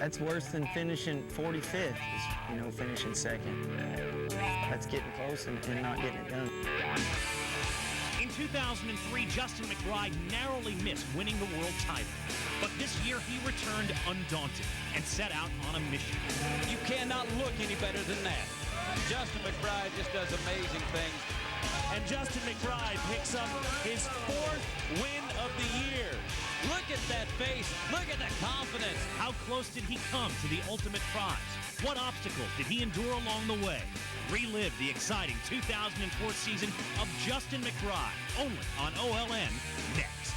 That's worse than finishing 45th, is, finishing second. That's getting close and not getting it done. In 2003, Justin McBride narrowly missed winning the world title. But this year, he returned undaunted and set out on a mission. You cannot look any better than that. Justin McBride just does amazing things. And Justin McBride picks up his 4th win of the year. Look at that face. Look at the confidence. How close did he come to the ultimate prize? What obstacle did he endure along the way? Relive the exciting 2004 season of Justin McBride, only on OLN next.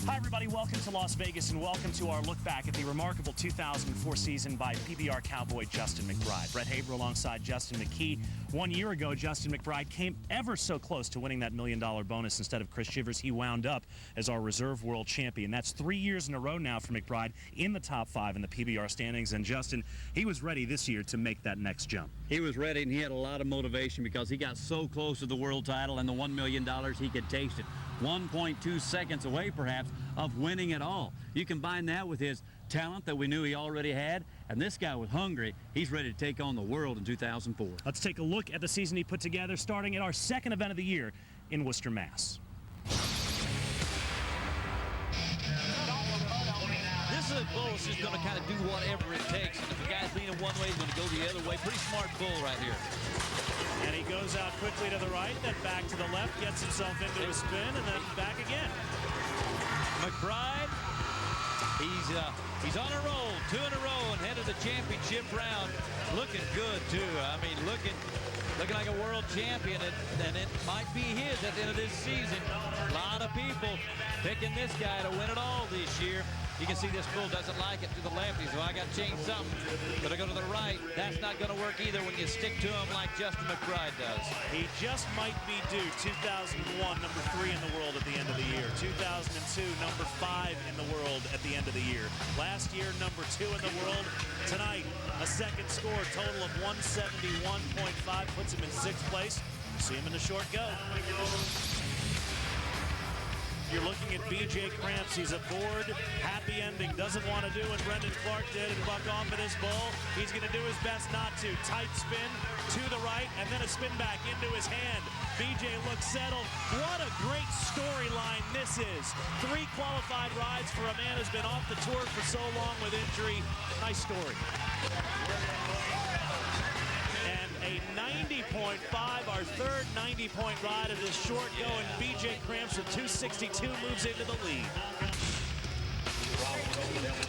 Hi, everybody. Welcome to Las Vegas, and welcome to our look back at the remarkable 2004 season by PBR cowboy Justin McBride. Brett Haber alongside Justin McKee. 1 year ago, Justin McBride came ever so close to winning that $1 million bonus instead of Chris Shivers. He wound up as our reserve world champion. That's 3 years in a row now for McBride in the top 5 in the PBR standings. And Justin, he was ready this year to make that next jump. He was ready, and he had a lot of motivation because he got so close to the world title and the $1 million. He could taste it. 1.2 seconds away, perhaps, of winning it all. You combine that with his talent that we knew he already had, and this guy was hungry. He's ready to take on the world in 2004. Let's take a look at the season he put together, starting at our second event of the year in Worcester, Mass. This is a bull that's just going to kind of do whatever it takes. And if the guy's leaning one way, he's going to go the other way. Pretty smart bull right here. And he goes out quickly to the right, then back to the left, gets himself into a spin, and then back again. McBride, he's on a roll, 2 in a row, and headed the championship round. Looking good, too. I mean, looking like a world champion, and it might be his at the end of this season. A lot of people picking this guy to win it all this year. You can see this bull doesn't like it to the left. He's, well, I got to change something. But I go to the right. That's not going to work either when you stick to him like Justin McBride does. He just might be due. 2001, number 3 in the world at the end of the year. 2002, number 5 in the world at the end of the year. Last year, number 2 in the world. Tonight, a second score, total of 171.5, puts him in 6th place. See him in the short go. You're looking at B.J. Cramps. He's a bored, happy ending. Doesn't want to do what Brendan Clark did and buck off at his bull. He's going to do his best not to. Tight spin to the right, and then a spin back into his hand. B.J. looks settled. What a great storyline this is. 3 qualified rides for a man who's been off the tour for so long with injury. Nice story. And a 90.5, our third 90-point ride of this short go, and B.J. Cramps with 262 moves into the lead.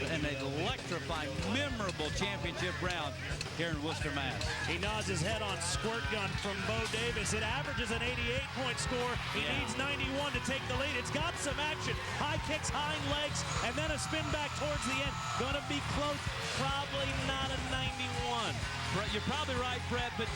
An electrifying, memorable championship round here in Worcester, Mass. He nods his head on Squirt Gun from Bo Davis. It averages an 88-point score. He needs 91 to take the lead. It's got some action. High kicks, hind legs, and then a spin back towards the end. Going to be close. Probably not a 91. You're probably right, Brett, but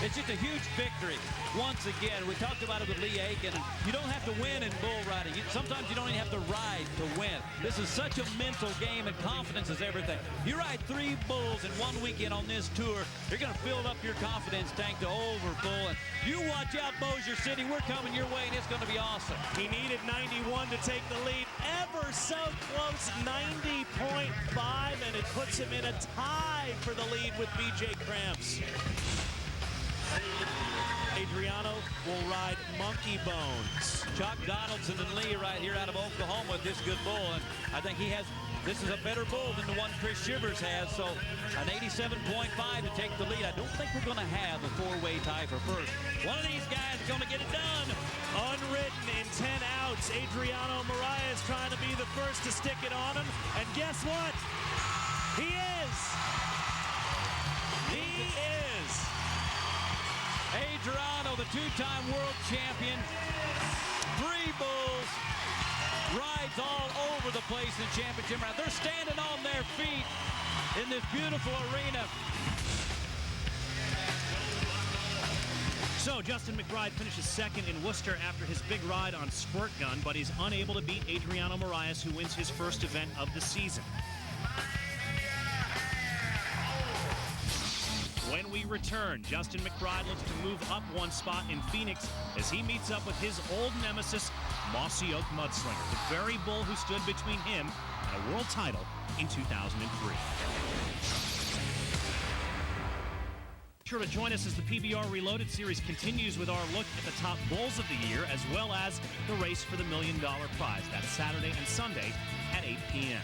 it's just a huge victory. Once again, we talked about it with Lee Aiken. You don't have to win in bull riding. Sometimes you don't even have to ride to win. This is such a mental game, and confidence is everything. You ride 3 bulls in 1 weekend on this tour, you're going to fill up your confidence tank to overfull. And you watch out, Bossier City. We're coming your way, and it's going to be awesome. He needed 91 to take the lead. Ever so close, 90.5, and it puts him in a tie for the lead with B.J. Cramps. Adriano will ride Monkey Bones. Chuck Donaldson and Lee right here out of Oklahoma with this good bull, and I think this is a better bull than the one Chris Shivers has, so an 87.5 to take the lead. I don't think we're going to have a 4-way tie for first. One of these guys is going to get it done. Unwritten in 10 outs, Adriano Mariah is trying to be the first to stick it on him, and guess what? He is! He is! Adriano, the 2-time world champion, 3 bulls, rides all over the place in championship round. They're standing on their feet in this beautiful arena. So Justin McBride finishes second in Worcester after his big ride on Squirt Gun, but he's unable to beat Adriano Moraes, who wins his first event of the season. When we return, Justin McBride looks to move up one spot in Phoenix as he meets up with his old nemesis, Mossy Oak Mudslinger, the very bull who stood between him and a world title in 2003. Sure to join us as the PBR Reloaded series continues with our look at the top bulls of the year, as well as the race for the $1 million prize. That's Saturday and Sunday at 8 p.m.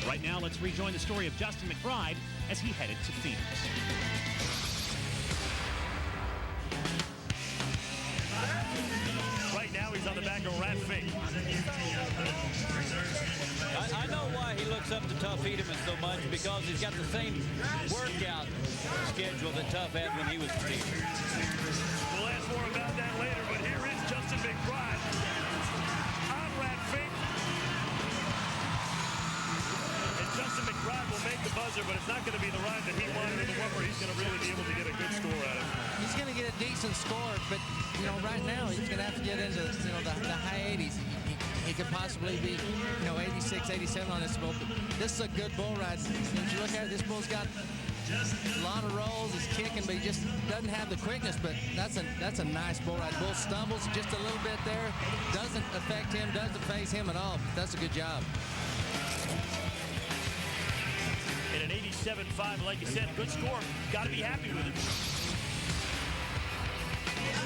Right now, let's rejoin the story of Justin McBride as he headed to Phoenix. Right now, he's on the back of Rat Fink. I know why he looks up to Tough Edelman so much, because he's got the same workout schedule that Tough had when he was competing. We'll ask more about that later, but here is Justin McBride on Rat Fink. And Justin McBride will make the buzzer, but it's not going to be the ride that he wanted, or the one where he's going to really be able to get a good score out of it. He's going to get a decent score, but, you know, right now he's going to have to get into, you know, the high 80s. He could possibly be, you know, 86, 87 on this bull. But this is a good bull ride. As you look at it, this bull's got a lot of rolls. He's kicking, but he just doesn't have the quickness. But that's a nice bull ride. Bull stumbles just a little bit there. Doesn't affect him, doesn't phase him at all. That's a good job. In an 87.5, like you said, good score. Got to be happy with it.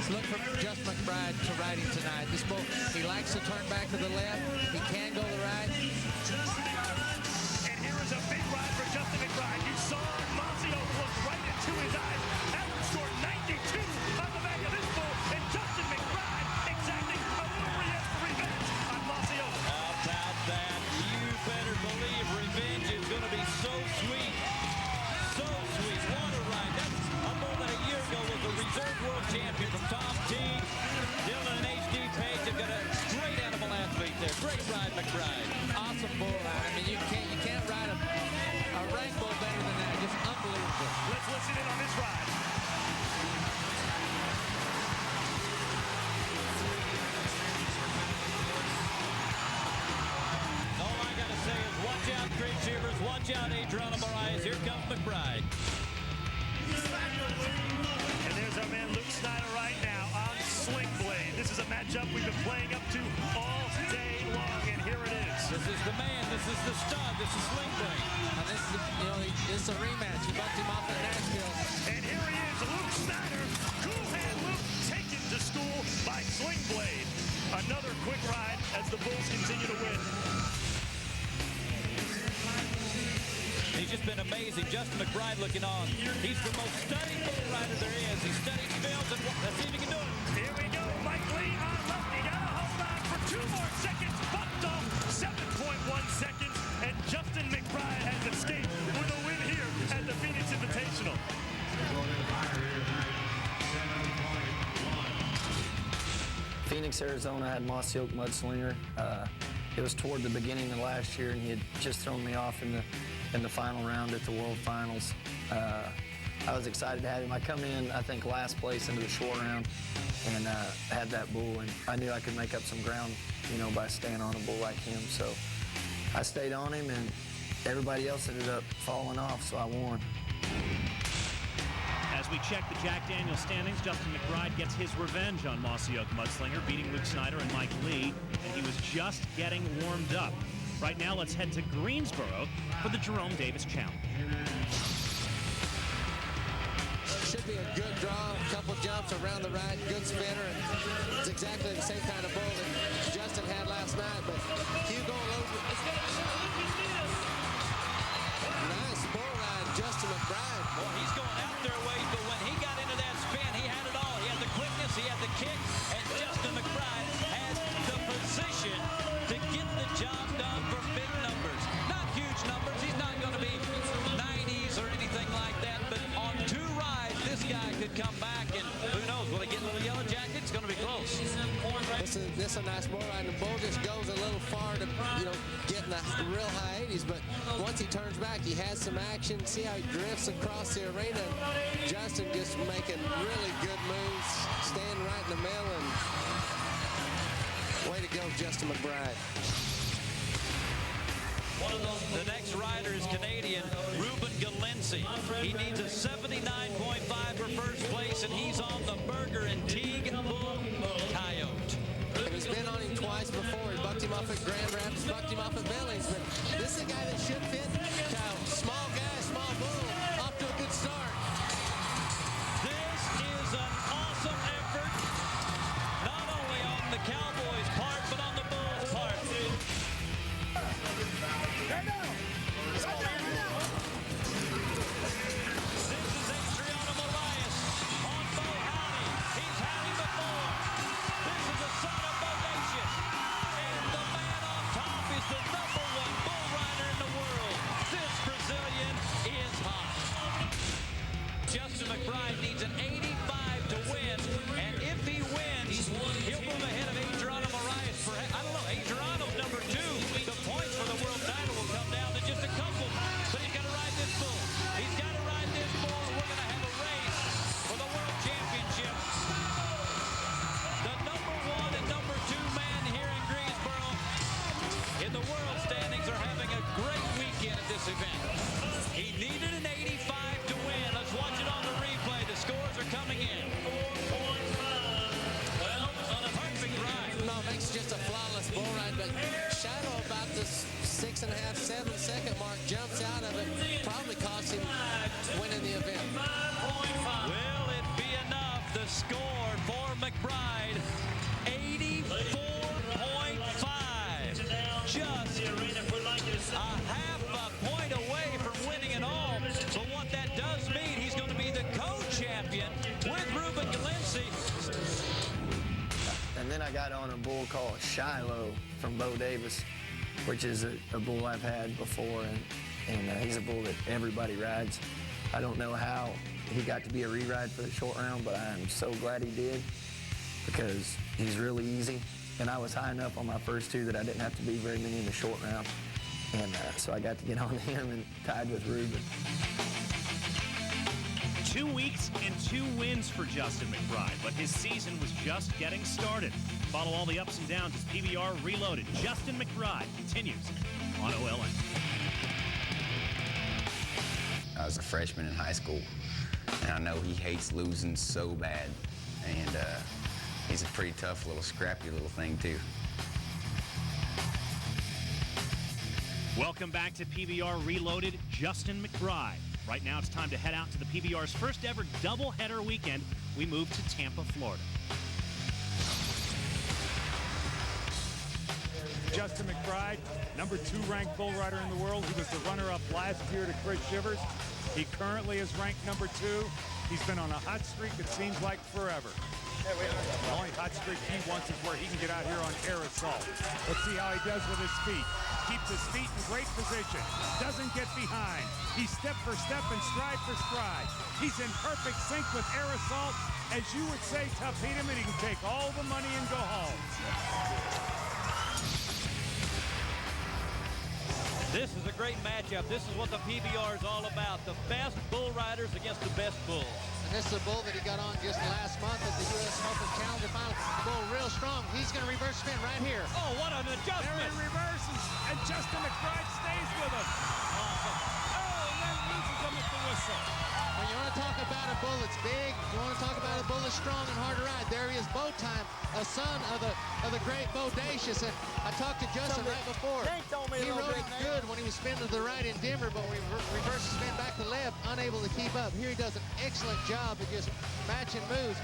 Look for Justin McBride to ride him tonight. This bull, he likes to turn back to the left. He can go the right. And here is a big ride for Justin McBride. You saw Mossy Oak look right into his eyes. Average score 92 on the back of this bull. And Justin McBride exacting a little revenge on Mossy Oak. How about that? You better believe revenge is going to be so sweet. So sweet. What a ride. That's a bull that a year ago was a reserve world champion from Tom T. Dylan and H.D. Page. They've got a great animal athlete there. Great ride, McBride. Awesome bull ride. I mean, you can't ride a rank bull better than that. Just unbelievable. Let's listen in on this ride. All I got to say is watch out, Craig Shivers. Watch out, Adriano Moraes. Here comes McBride. And there's our man Luke Snyder right now on Sling Blade. This is a matchup we've been playing up to all day long, and here it is. This is the man. This is the stud. This is Sling Blade. And this is, you know, this is a rematch. He bucked him off at Nashville. And here he is, Luke Snyder. Cool hand Luke taken to school by Sling Blade. Another quick ride as the Bulls continue to win. He's just been amazing. Justin McBride looking on. He's the most studied bull rider there is. He studies films, and let's see if he can do it. Here we go. Mike Lee on left. He got to hold on for 2 more seconds. Bucked off 7.1 seconds. And Justin McBride has escaped with a win here at the Phoenix Invitational. Phoenix, Arizona had Mossy Oak Mudslinger. It was toward the beginning of last year, and he had just thrown me off in the final round at the World Finals. I was excited to have him. I come in, I think, last place into the short round, and had that bull, and I knew I could make up some ground, you know, by staying on a bull like him. So I stayed on him, and everybody else ended up falling off, so I won. As we check the Jack Daniels standings, Justin McBride gets his revenge on Mossy Oak Mudslinger, beating Luke Snyder and Mike Lee, and he was just getting warmed up. Right now, let's head to Greensboro for the Jerome Davis Challenge. Should be a good draw, a couple jumps around the right, good spinner, and it's exactly the same kind of bull that Justin had last night, but Hugo over. Nice bull ride, Justin McBride. Boy, he's going out there ways, but when he got into that spin, he had it all. He had the quickness, he had the kick, and Justin McBride had the position to get the job done for big numbers. Not huge numbers. He's not going to be 90s or anything like that, but on 2 rides, this guy could could come back, and who knows, will he get a little yellow jacket? It's going to be close. This is a nice bull ride, and the bull just goes a little far to, get in the real high 80s, but once he turns back, he has some action. See how he drifts across the arena. Justin just making really good moves, staying right in the middle, and way to go, Justin McBride. The next rider is Canadian Ruben Galensi. He needs a 79.5 for first place, and he's on the Burger and Teague Bull Coyote. And he's been on him twice before. He bucked him off at Grand Rapids, bucked him off at Billings, but this is a guy that should fit. Small guy, small bull, off to a good start. This is an awesome effort, not only on the Cowboys' part, but on the Bulls' part. This is Adriano Marias on Bo Howdy. He's had him before. This is a son of Bodacious. And the man on top is the #1 bull rider in the world. This Brazilian is hot. Justin McBride needs an 85 to win. And if he wins, he'll move ahead of Adriano Marias. I don't know, Adriano's #2. The points for the world title will come down to just a couple. But he's got to ride this bull. He's got to ride this bull. We're going to have a race for the world championship. The #1 and #2 man here in Greensboro in the world standings are having a great weekend at this event. He needed an 85 to win. Let's watch it on the replay. The scores are coming in. Perfect ride. No, makes just a flawless bull ride, but Shadow about the 6.5, 7 second mark jumps out of it. Probably cost him winning the event. Will it be enough? The score for McBride, 84.5. Just a half a point away from winning it all. But what that does mean, he's going to be the co-champion with Ruben Galensi. And then I got on a bull called Shiloh from Bo Davis, which is a bull I've had before, and he's a bull that everybody rides. I don't know how he got to be a re-ride for the short round, but I'm so glad he did because he's really easy. And I was high enough on my first two that I didn't have to be very many in the short round. And so I got to get on him and tied with Ruben. 2 weeks and 2 wins for Justin McBride, but his season was just getting started. Follow all the ups and downs as PBR Reloaded. Justin McBride continues on OLN. I was a freshman in high school, and I know he hates losing so bad. And he's a pretty tough, little scrappy little thing, too. Welcome back to PBR Reloaded, Justin McBride. Right now it's time to head out to the PBR's first ever doubleheader weekend. We move to Tampa, Florida. Justin McBride, #2 ranked bull rider in the world. He was the runner-up last year to Chris Shivers. He currently is ranked #2. He's been on a hot streak, it seems like forever. The only hot streak he wants is where he can get out here on air assault. Let's see how he does with his feet. Keeps his feet in great position. Doesn't get behind. He's step for step and stride for stride. He's in perfect sync with air assault. As you would say, Tough Heatem, and he can take all the money and go home. This is a great matchup. This is what the PBR is all about. The best bull riders against the best bulls. And this is a bull that he got on just last month at the U.S. Open Challenger Final. Bull real strong. He's going to reverse spin right here. Oh, what an adjustment. There he reverses, and Justin McBride stays with him. Oh, and then loses him at the whistle. When you want to talk about a bull that's big, you want to talk about a bull that's strong and hard to ride, there he is, Bow Time, a son of the great Bodacious. And I talked to Justin right before. He rode it good when he was spinning to the right in Denver, but when he reverses spin back to left, unable to keep up. Here he does an excellent job of just matching moves.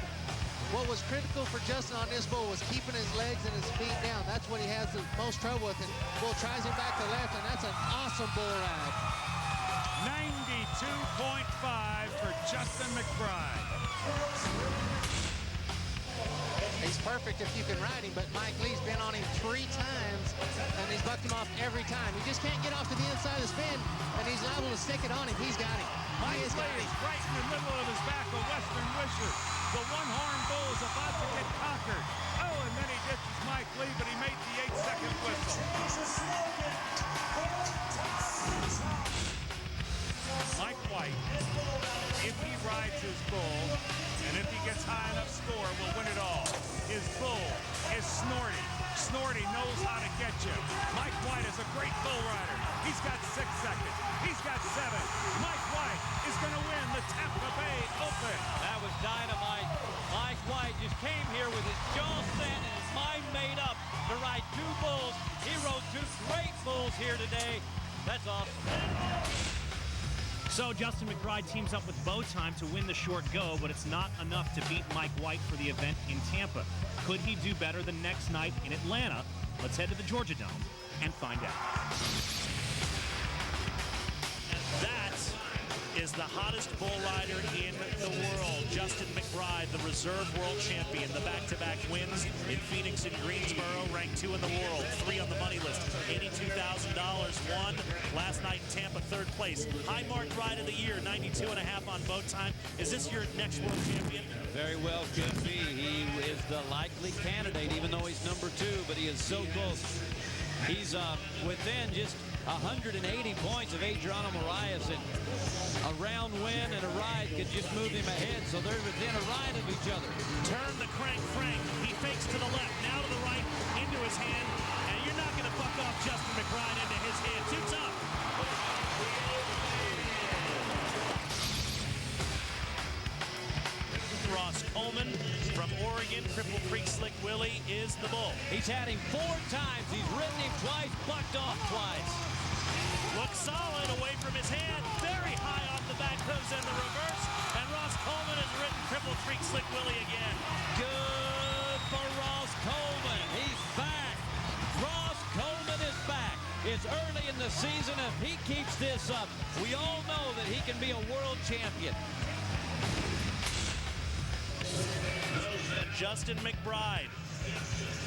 What was critical for Justin on this bull was keeping his legs and his feet down. That's what he has the most trouble with. And bull tries him back to left, and that's an awesome bull ride. 92.5 for Justin McBride. He's perfect if you can ride him, but Mike Lee's been on him 3 times, and he's bucked him off every time. He just can't get off to the inside of the spin, and he's liable to stick it on him. He's got him. Mike Lee is right in the middle of his back of Western Wishes. rides his bull, and if he gets high enough score, will win it all. His bull is Snorty. Snorty knows how to get you. Mike White is a great bull rider. He's got 6 seconds. He's got 7. Mike White is going to win the Tampa Bay Open. That was dynamite. Mike White just came here with his jaw set and his mind made up to ride 2 bulls. He rode 2 great bulls here today. That's awesome. So Justin McBride teams up with Bowtime to win the short go, but it's not enough to beat Mike White for the event in Tampa. Could he do better the next night in Atlanta? Let's head to the Georgia Dome and find out. That is the hottest bull rider in the world. Justin McBride, the reserve world champion, the back-to-back wins in Phoenix and Greensboro, ranked 2 in the world, 3 on the money list, $82,000 won. Last night in Tampa, 3rd place. High mark ride of the year, 92.5 on boat time. Is this your next world champion? Very well could be. He is the likely candidate, even though he's number 2, but he is so close. He's within just 180 points of Adriano Moraes, and a round win and a ride could just move him ahead, so they're within a ride of each other. Turn the crank, Frank. He fakes to the left, now to the right, into his hand, and you're not going to fuck off Justin McBride into his hand. Too tough. Ross Coleman from Oregon, Cripple Creek Slick Willie is the bull. He's had him 4 times. He's ridden him twice, bucked off twice. Looks solid away from his hand. Very high off the back hooves and the reverse. And Ross Coleman has ridden Cripple Creek Slick Willie again. Good for Ross Coleman. He's back. Ross Coleman is back. It's early in the season. If he keeps this up, we all know that he can be a world champion. Justin McBride.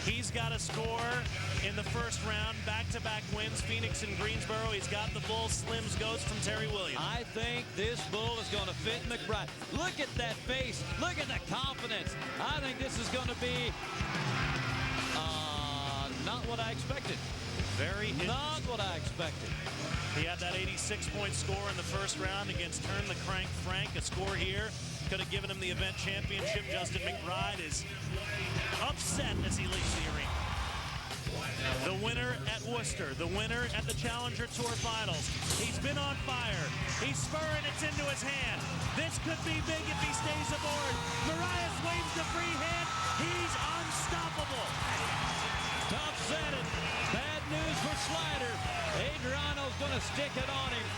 He's got a score in the first round. Back-to-back wins, Phoenix and Greensboro. He's got the bull. Slims goes from Terry Williams. I think this bull is going to fit McBride. Look at that face. Look at the confidence. I think this is going to be not what I expected. Not what I expected. He had that 86-point score in the first round against Turn the Crank Frank. A score here could have given him the event championship. Justin McBride is upset as he leaves the arena. The winner at Worcester, the winner at the Challenger Tour Finals. He's been on fire. He's spurring, it's into his hand. This could be big if he stays aboard. Marias waves the free hand. He's unstoppable. Tough said it. Bad news for Slider. Adriano's going to stick it on him.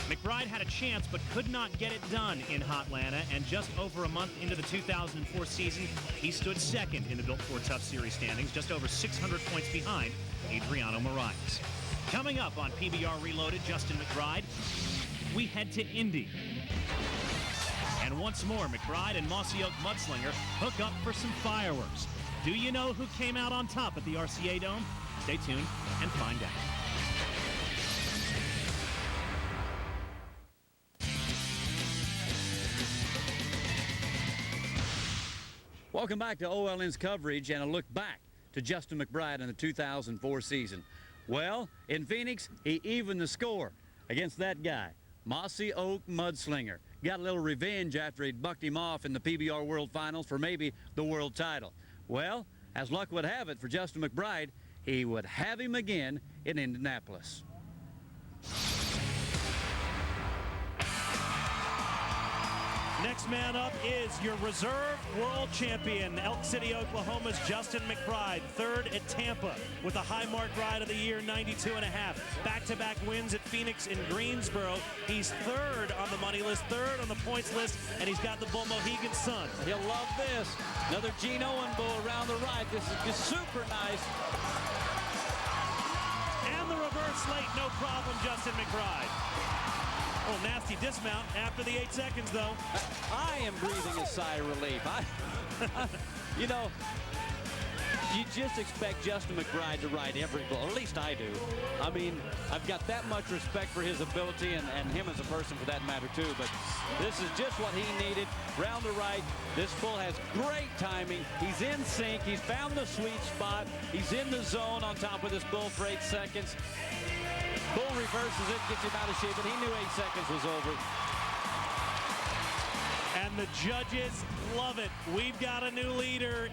McBride had a chance but could not get it done in Hotlanta, and just over a month into the 2004 season, he stood 2nd in the Built Ford Tough Series standings, just over 600 points behind Adriano Moraes. Coming up on PBR Reloaded, Justin McBride, we head to Indy. And once more, McBride and Mossy Oak Mudslinger hook up for some fireworks. Do you know who came out on top at the RCA Dome? Stay tuned and find out. Welcome back to OLN's coverage and a look back to Justin McBride in the 2004 season. Well, in Phoenix, he evened the score against that guy, Mossy Oak Mudslinger. Got a little revenge after he'd bucked him off in the PBR World Finals for maybe the world title. Well, as luck would have it for Justin McBride, he would have him again in Indianapolis. Next man up is your reserve world champion, Elk City, Oklahoma's Justin McBride, 3rd at Tampa with a high mark ride of the year, 92.5. Back-to-back wins at Phoenix and Greensboro. He's 3rd on the money list, 3rd on the points list, and he's got the bull Mohegan Sun. He'll love this. Another Gene Owen bull around the right. This is just super nice. And the reverse late, no problem, Justin McBride. Oh, nasty dismount after the 8 seconds, though. I am breathing a sigh of relief. You know, you just expect Justin McBride to ride every bull. At least I do. I mean, I've got that much respect for his ability and him as a person for that matter, too. But this is just what he needed. Round the right. This bull has great timing. He's in sync. He's found the sweet spot. He's in the zone on top of this bull for 8 seconds. Bull reverses it, gets him out of shape, but he knew 8 seconds was over. And the judges love it. We've got a new leader.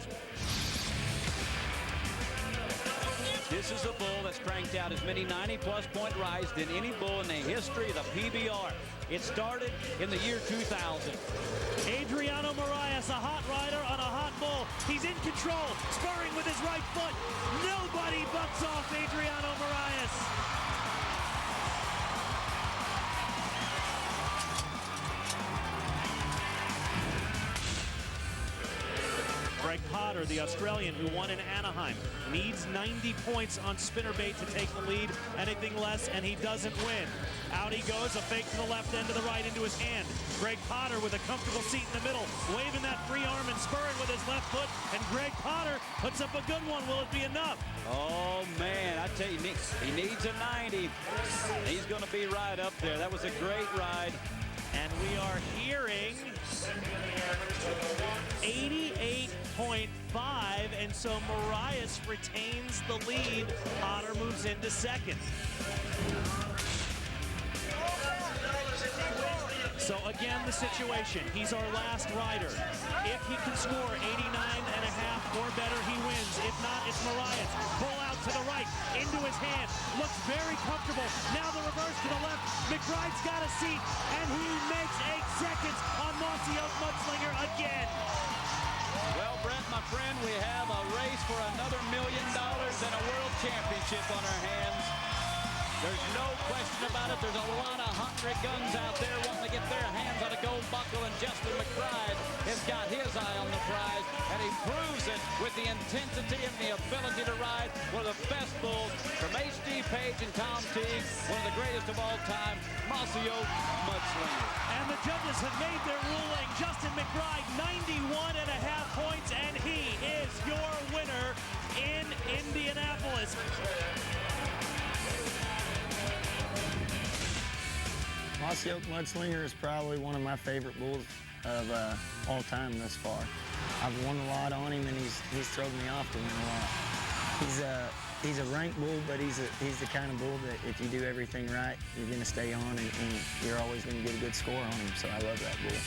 This is a bull that's cranked out as many 90-plus point rides than any bull in the history of the PBR. It started in the year 2000. Adriano Marias, a hot rider on a hot bull. He's in control, spurring with his right foot. Nobody bucks off Adriano Marias. Greg Potter, the Australian who won in Anaheim, needs 90 points on spinnerbait to take the lead. Anything less, and he doesn't win. Out he goes, a fake to the left end to the right into his hand. Greg Potter with a comfortable seat in the middle, waving that free arm and spurring with his left foot, and Greg Potter puts up a good one. Will it be enough? Oh, man, I tell you, he needs a 90. He's going to be right up there. That was a great ride. And we are hearing 88.5, and so Marias retains the lead. Potter moves into second. So again, the situation. He's our last rider. If he can score 89.5 or better, he wins. If not, it's Marias. Pull out to the right, into his hand. Looks very comfortable. Now the reverse to the left. McBride's got a seat, and he makes 8 seconds on Mossy Oak Mudslinger again. Well, Brett, my friend, we have a race for another $1 million and a world championship on our hands. There's no question about it. There's a lot of hungry guns out there wanting to get their hands on a gold buckle, and Justin McBride has got his eye on the prize, and he proves it with the intensity and the ability to ride one of the best bulls from H.D. Page and Tom Teague, one of the greatest of all time, Mossy Oak Mudslinger. And the judges have made their ruling. Justin McBride, 91.5 points, and he is your winner in Indianapolis. Mossy Oak Mudslinger is probably one of my favorite bulls of all time thus far. I've won a lot on him, and he's thrown me off to win a lot. He's a ranked bull, but he's the kind of bull that if you do everything right, you're going to stay on, and you're always going to get a good score on him. So I love that bull.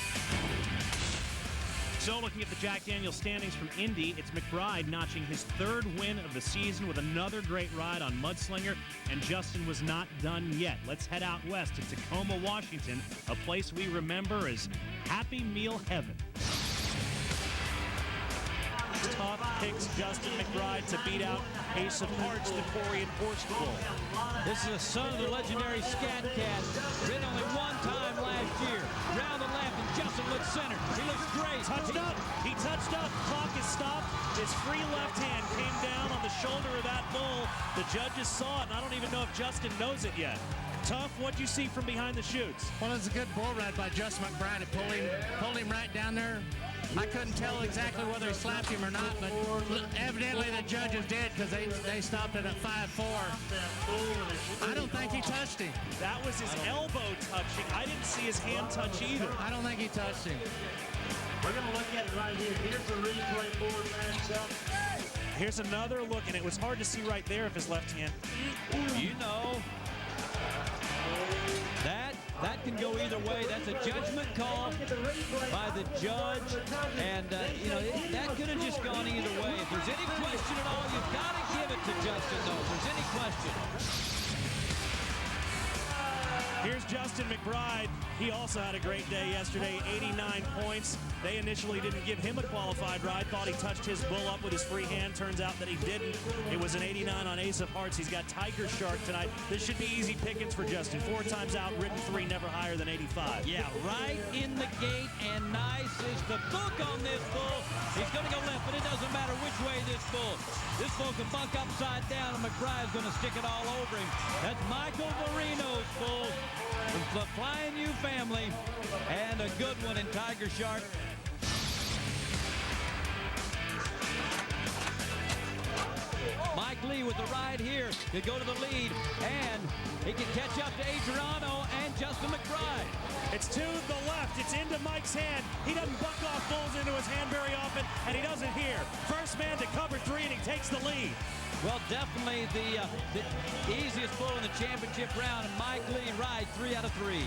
So looking at the Jack Daniels standings from Indy, it's McBride notching his 3rd win of the season with another great ride on Mudslinger, and Justin was not done yet. Let's head out west to Tacoma, Washington, a place we remember as Happy Meal Heaven. Tough picks Justin McBride to beat out Ace of Hearts, the Korean horse bull. This is a son of the legendary Scat Cat. Ridden only one time last year. Round the left, and Justin looks center. He looks great. He touched up. Clock is stopped. His free left hand came down on the shoulder of that bull. The judges saw it, and I don't even know if Justin knows it yet. Tough, what'd you see from behind the chutes? Well, it's a good bull ride by Justin McBride. It pulled him right down there. I couldn't tell exactly whether he slapped him or not, but evidently the judges did, because they stopped it at 5-4. I don't think he touched him. That was his elbow touching. I didn't see his hand touch either. I don't think he touched him. We're going to look at it right here. Here's the replay board matched up. Here's another look, and it was hard to see right there if his left hand. You know, that can go either way. That's a judgment call by the judge, and that could have just gone either way. If there's any question at all, you've got to give it to Justin, though. If there's any question. Here's Justin McBride. He also had a great day yesterday, 89 points. They initially didn't give him a qualified ride, thought he touched his bull up with his free hand. Turns out that he didn't. It was an 89 on Ace of Hearts. He's got Tiger Shark tonight. This should be easy pickings for Justin. 4 times out, ridden 3, never higher than 85. Yeah, right in the gate, and nice is the book on this bull. He's going to go left, but it doesn't matter which way this bull can bunk upside down, and McBride's going to stick it all over him. That's Michael Marino's bull from the Flying U family, and a good one in Tiger Shark. Mike Lee with the ride here could go to the lead, and he can catch up to Adriano and Justin McBride. It's to the left. It's into Mike's hand. He doesn't buck off bulls into his hand very often, and he doesn't here. First man to cover 3, and he takes the lead. Well, definitely the easiest bull in the championship round. And Mike Lee rides 3 out of 3.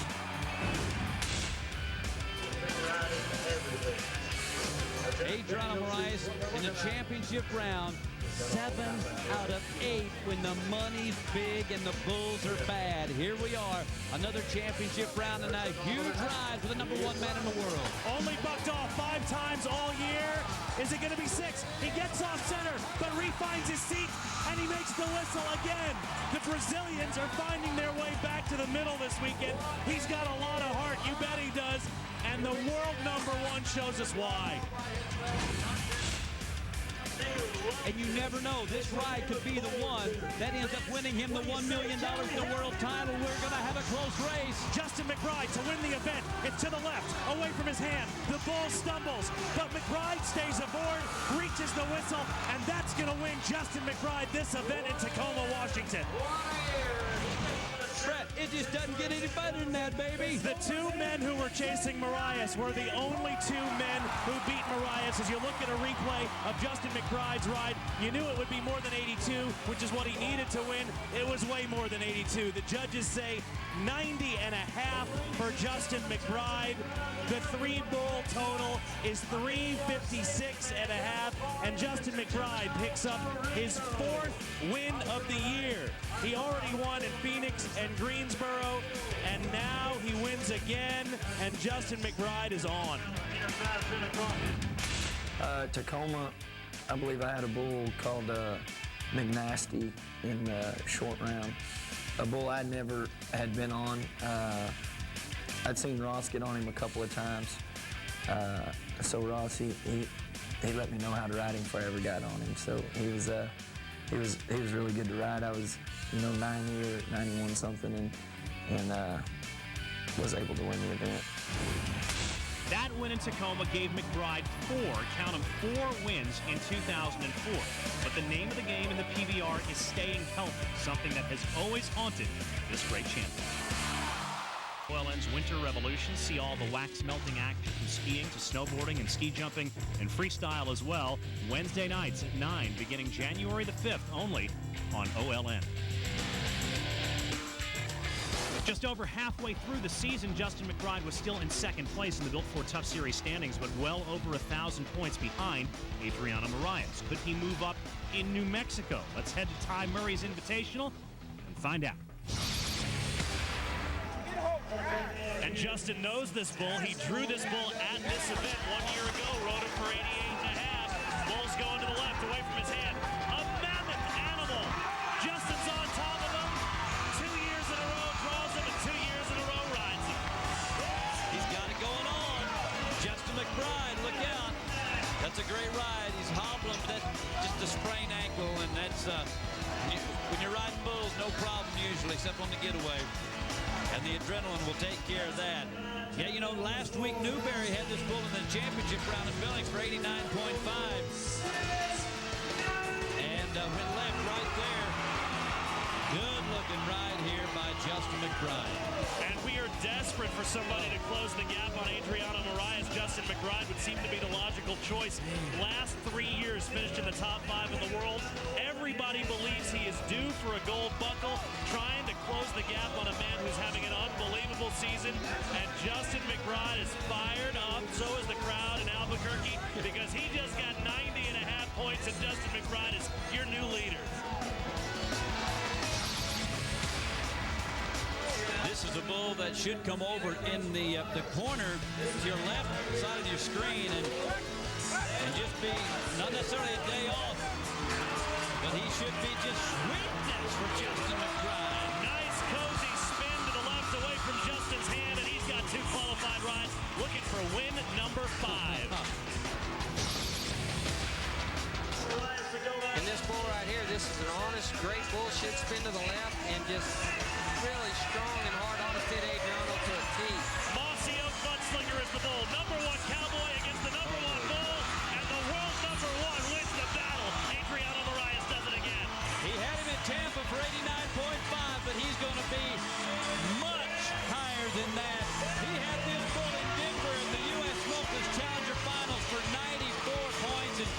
Adriano Moraes in the championship round, 7 out of 8 when the money's big and the bulls are bad. Here we are, another championship round and a huge ride for the #1 man in the world. Only bucked off 5 times all year. Is it going to be 6? He gets off center, but refines his seat, and he makes the whistle again. The Brazilians are finding their way back to the middle this weekend. He's got a lot of heart, you bet he does, and the world #1 shows us why. And you never know, this ride could be the one that ends up winning him the $1 million in the world title. We're going to have a close race. Justin McBride to win the event. It's to the left, away from his hand. The bull stumbles, but McBride stays aboard, reaches the whistle, and that's going to win Justin McBride this event in Tacoma, Washington. Brett, it just doesn't get any better than that, baby. The 2 men who were chasing Moraes were the only 2 men who beat Moraes. As you look at a replay of Justin McBride's ride, you knew it would be more than 82, which is what he needed to win. It was way more than 82. The judges say 90.5 for Justin McBride. The 3-bull total is 356.5, and Justin McBride picks up his 4th win of the year. He already won in Phoenix and Greensboro, and now he wins again, and Justin McBride is on. Tacoma, I believe I had a bull called McNasty in the short round. A bull I never had been on. I'd seen Ross get on him a couple of times. So Ross, he let me know how to ride him before I ever got on him. So he was really good to ride. I was 90 or 91 something, and was able to win the event. That win in Tacoma gave McBride 4 wins in 2004. But the name of the game in the PBR is staying healthy, something that has always haunted this great champion. OLN's Winter Revolution. See all the wax melting action from skiing to snowboarding and ski jumping and freestyle as well. Wednesday nights at 9, beginning January the 5th, only on OLN. Just over halfway through the season, Justin McBride was still in 2nd place in the Built Ford Tough Series standings, but well over 1,000 points behind Adriano Moraes. Could he move up in New Mexico? Let's head to Ty Murray's Invitational and find out. And Justin knows this bull. He drew this bull at this event 1 year ago, rode him for 88.5. Bull's going to the left, away from his hand. A mammoth animal. Justin's on top of him. 2 years in a row draws him, and 2 years in a row rides him. He's got it going on. Justin McBride, look out. That's a great ride. He's hobbling, but that's just a sprained ankle, and that's when you're riding bulls, no problem usually, except on the getaway. And the adrenaline will take care of that. Yeah, last week Newberry had this bull in the championship round in Billings for 89.5. And went left right there. Good looking ride here by Justin McBride. And we are desperate for somebody to close the gap on Adriano Moraes. Justin McBride would seem to be the logical choice. Last 3 years finished in the top 5 in the world. Everybody believes he is due for a gold buckle, trying to close the gap on a man who's having an unbelievable season. And Justin McBride is fired up. So is the crowd in Albuquerque, because he just got 90.5 points, and Justin McBride is your new leader. This is a bull that should come over in the corner to your left side of your screen and just be not necessarily a day off, but he should be just sweetness for Justin McBride. Nice cozy spin to the left away from Justin's hand, and he's got 2 qualified rides, looking for win number 5. In this bull right here, this is an honest, great bullshit spin to the left, and just really strong and hard on to fit Adriano to a T. Mossy Oak Mudslinger is the bull. Number 1 cowboy against the number 1 bull, and the world number 1 wins the battle. Adriano Moraes does it again. He had him in Tampa for 89.5, but he's going to be much higher than that. He had this bull in Denver in the U.S. Smokers Challenger Finals for 94 points, and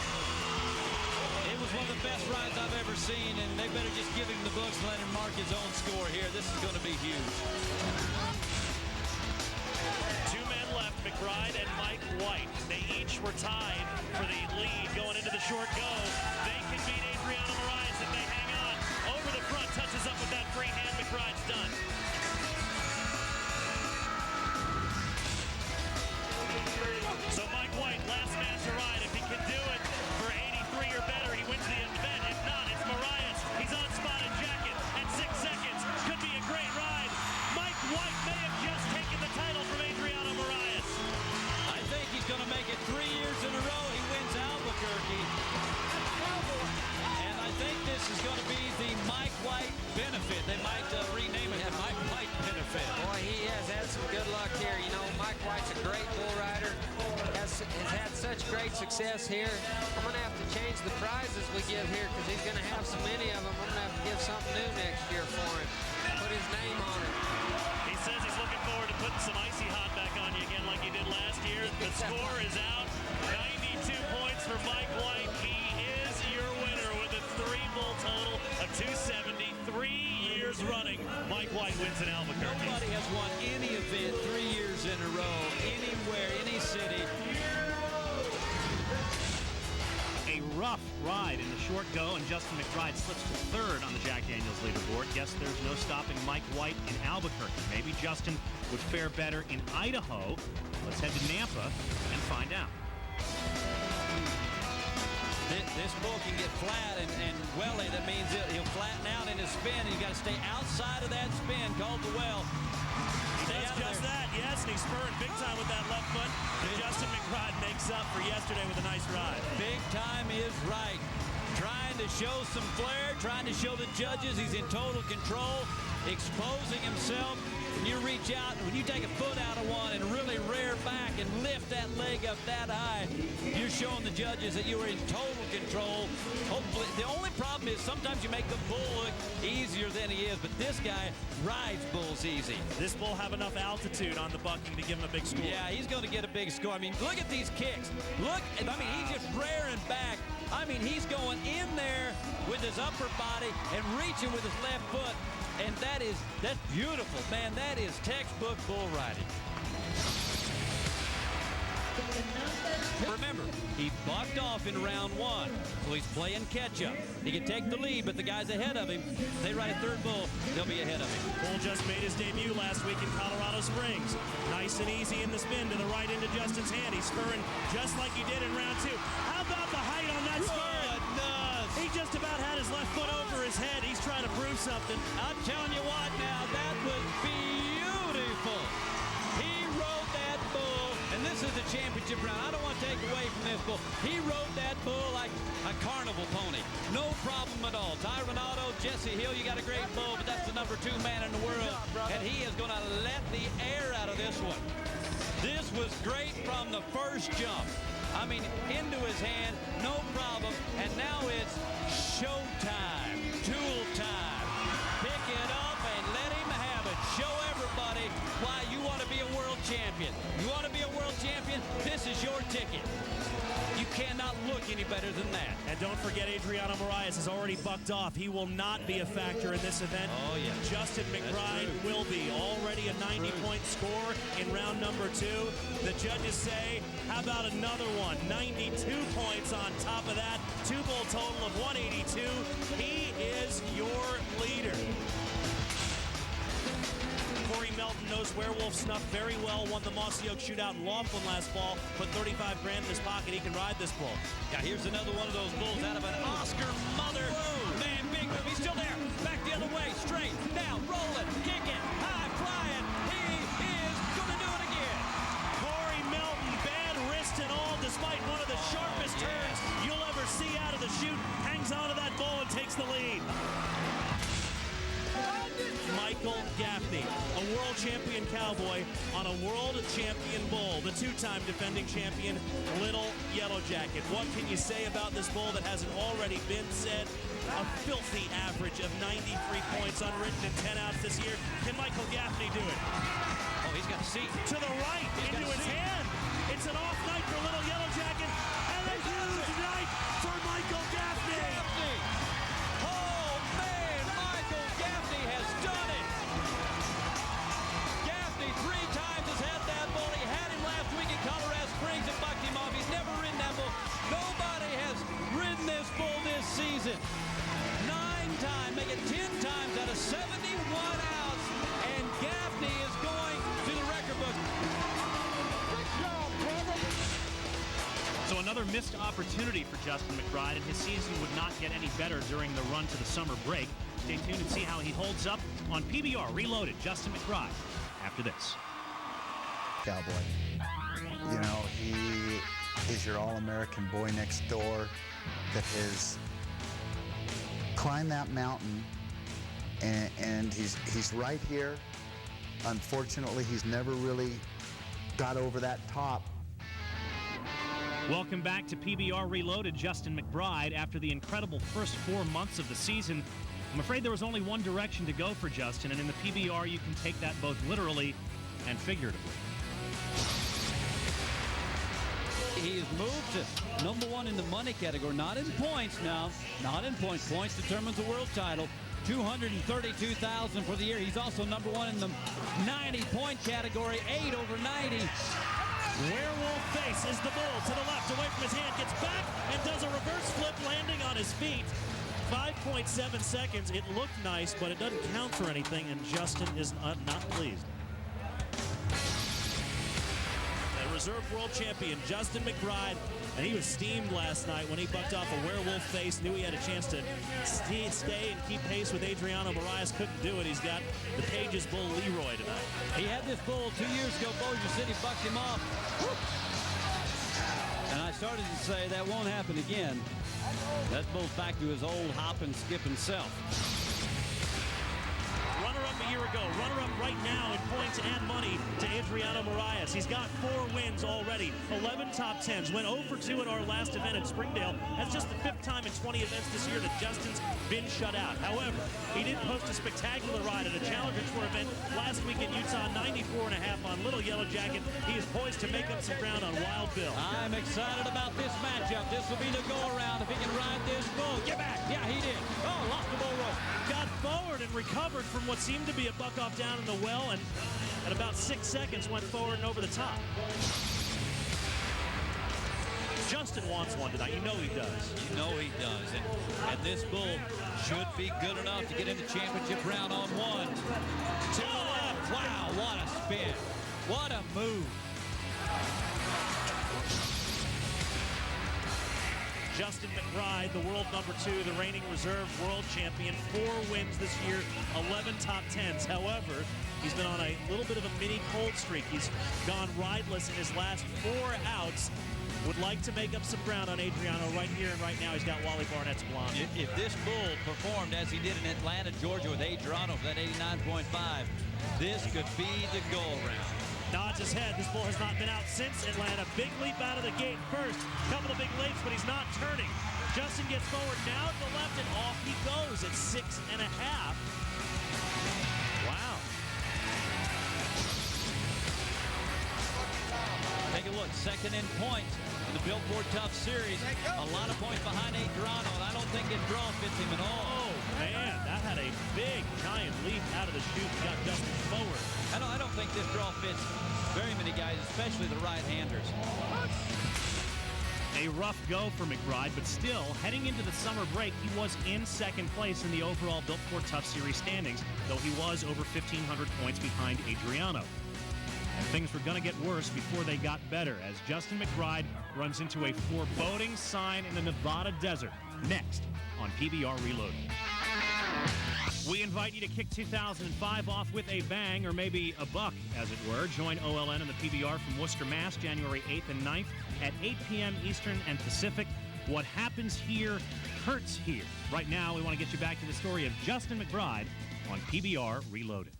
it was one of the best rides I've ever seen, and they better just give him the books and let him mark his own score here. This is going to be huge. 2 men left, McBride and Mike White. They each were tied for the lead going into the short go. They can beat Adriano Moraes if they hang on. Over the front, touches up with that free hand. McBride's done. So Mike White, last man to ride. If he can do it for 83 or better, he wins the event. If not, it's Moraes. He's on spotted jacket at 6 seconds. Could be a great ride. Mike White may have just taken the title from Adriano Moraes. I think he's going to make it 3 years in a row. He wins Albuquerque. And I think this is going to be the Mike White benefit. They might rename it the Mike White benefit. Boy, he has had some good luck here. You know, Mike White's a great bull rider. Has had such great success here. I'm going to have to change the prizes we give here because he's going to have so many of them. I'm going to have to give something new next year for him. Put his name on it. He says he's looking forward to putting some icy hot back on you again like he did last year. The score is out. 92 points for Mike White. He is your winner with a 3-bull total of 270. 3 years running, Mike White wins in Albuquerque. Nobody has won any event 3 years in a row, anywhere, any city. A rough ride in the short go, and Justin McBride slips to 3rd on the Jack Daniels leaderboard. Guess there's no stopping Mike White in Albuquerque. Maybe Justin would fare better in Idaho. Let's head to Nampa and find out. This bull can get flat and welly. That means he'll flatten out in his spin, and you got to stay outside of that spin called the well. He does just that, yes, and he's spurring big time with that left foot. But Justin McBride makes up for yesterday with a nice ride. Big time is right. Trying to show some flair, trying to show the judges he's in total control, exposing himself. When you reach out, when you take a foot out of one and really rear back and lift that leg up that high, you're showing the judges that you are in total control. Hopefully, the only problem is sometimes you make the bull look easier than he is, but this guy rides bulls easy. This bull have enough altitude on the bucking to give him a big score. Yeah, he's going to get a big score. I mean, look at these kicks. Look, I mean, he's just rearing back. I mean, he's going in there with his upper body and reaching with his left foot. And that's beautiful, man. That is textbook bull riding. Remember, he bucked off in round 1, so he's playing catch-up. He can take the lead, but the guys ahead of him, they ride a 3rd bull, they'll be ahead of him. Bull just made his debut last week in Colorado Springs. Nice and easy in the spin to the right into Justin's hand. He's spurring just like he did in round 2. How about the height on that spur? He just about had his left foot over his head. He's trying to prove something. I'm telling you what now, that was beautiful. He rode that bull, and this is the championship round. I don't want to take away from this bull. He rode that bull like a carnival pony. No problem at all. Tyronado, Jesse Hill, you got a great bull, but that's the number 2 man in the world, and he is going to let the air out of this one. This was great from the first jump. I mean, into his hand, no problem. And now it's showtime, tool time. Pick it up and let him have it. Show everybody why you want to be a world champion. You want to be a world champion? This is your ticket. You cannot look any better than that. And don't forget, Adriano Moraes has already bucked off. He will not be a factor in this event. Oh, yeah. Justin McBride will be. Already a 90-point score in round number 2. The judges say, how about another one? 92 points on top of that. 2-bull total of 182. He is your leader. Corey Melton knows werewolf snuff very well. Won the Mossy Oak Shootout in Laughlin last fall. Put 35 grand in his pocket. He can ride this bull. Yeah, here's another one of those bulls out of an Oscar mother. Man, big move. He's still there. Back the other way. Straight. Now, rolling. Kicking. High flying. He is going to do it again. Corey Melton, bad wrist and all, despite one of the sharpest turns you'll ever see out of the chute. Hangs onto that bull and takes the lead. Michael Gaffney, a world champion cowboy on a world champion bull, the 2-time defending champion, Little Yellow Jacket. What can you say about this bull that hasn't already been said? A filthy average of 93 points unwritten in 10 outs this year. Can Michael Gaffney do it? Oh, he's got a seat. To the right, into his hand. It's an off night for Little Yellow Jacket, and a huge night for Michael Gaffney. Oh, another missed opportunity for Justin McBride, and his season would not get any better during the run to the summer break. Stay tuned and see how he holds up on PBR Reloaded. Justin McBride after this. Cowboy. You know, he is your all-American boy next door that has climbed that mountain, and he's right here. Unfortunately, he's never really got over that top. Welcome back to PBR Reloaded. Justin McBride, after the incredible first 4 months of the season, I'm afraid there was only one direction to go for Justin, and in the PBR you can take that both literally and figuratively. He has moved to #1 in the money category, not in points now, not in points. Points determines the world title. $232,000 for the year. He's also #1 in the 90-point category, 8 over 90. Werewolf face is the bull to the left, away from his hand, gets back and does a reverse flip, landing on his feet. 5.7 seconds. It looked nice, but it doesn't count for anything, and Justin is not pleased. Reserve World Champion Justin McBride, and he was steamed last night when he bucked off a werewolf face. Knew he had a chance to stay and keep pace with Adriano Moraes. Couldn't do it. He's got the Pages bull Leroy tonight. He had this bull 2 years ago. Bossier City bucked him off. And I started to say that won't happen again. That bull's back to his old hop and skipping self. Runner-up a year ago, runner-up right now in points and money to Adriano Moraes. He's got 4 wins already, 11 top 10s, went 0 for 2 at our last event at Springdale. That's just the 5th time in 20 events this year that Justin's been shut out. However, he did post a spectacular ride at a Challenger Tour event last week in Utah, 94.5 on Little Yellow Jacket. He is poised to make up some ground on Wild Bill. I'm excited about this matchup. This will be the go-around if he can ride this bull. Get back! Yeah, he did. Oh, lost the bull rope. Got forward and recovered from what seemed to be a buck-off down in the well, and at about 6 seconds went forward and over the top. Justin wants one tonight. You know he does. You know he does. And this bull should be good enough to get in the championship round on 1. To the left. Wow, what a spin. What a move. Justin McBride, the world #2, the reigning reserve world champion, 4 wins this year, 11 top 10s. However, he's been on a little bit of a mini cold streak. He's gone rideless in his last 4 outs. Would like to make up some ground on Adriano right here and right now. He's got Wally Barnett's blonde. If this bull performed as he did in Atlanta, Georgia with Adriano for that 89.5, this could be the go-around. Nods his head. This bull has not been out since Atlanta. Big leap out of the gate first. Couple of big leaps, but he's not turning. Justin gets forward now to the left, and off he goes at 6.5. Wow. Take a look. Second in points in the Billboard Tough Series. A lot of points behind Adriano, and I don't think his draw fits him at all. Oh, man, that had a big, giant leap out of the chute and got Justin forward. I don't think this draw fits very many guys, especially the right-handers. A rough go for McBride, but still, heading into the summer break, he was in second place in the overall Billboard Tough Series standings, though he was over 1,500 points behind Adriano. And things were going to get worse before they got better, as Justin McBride runs into a foreboding sign in the Nevada desert. Next on PBR Reloaded. We invite you to kick 2005 off with a bang, or maybe a buck, as it were. Join OLN and the PBR from Worcester, Mass, January 8th and 9th at 8 p.m. Eastern and Pacific. What happens here hurts here. Right now, we want to get you back to the story of Justin McBride on PBR Reloaded.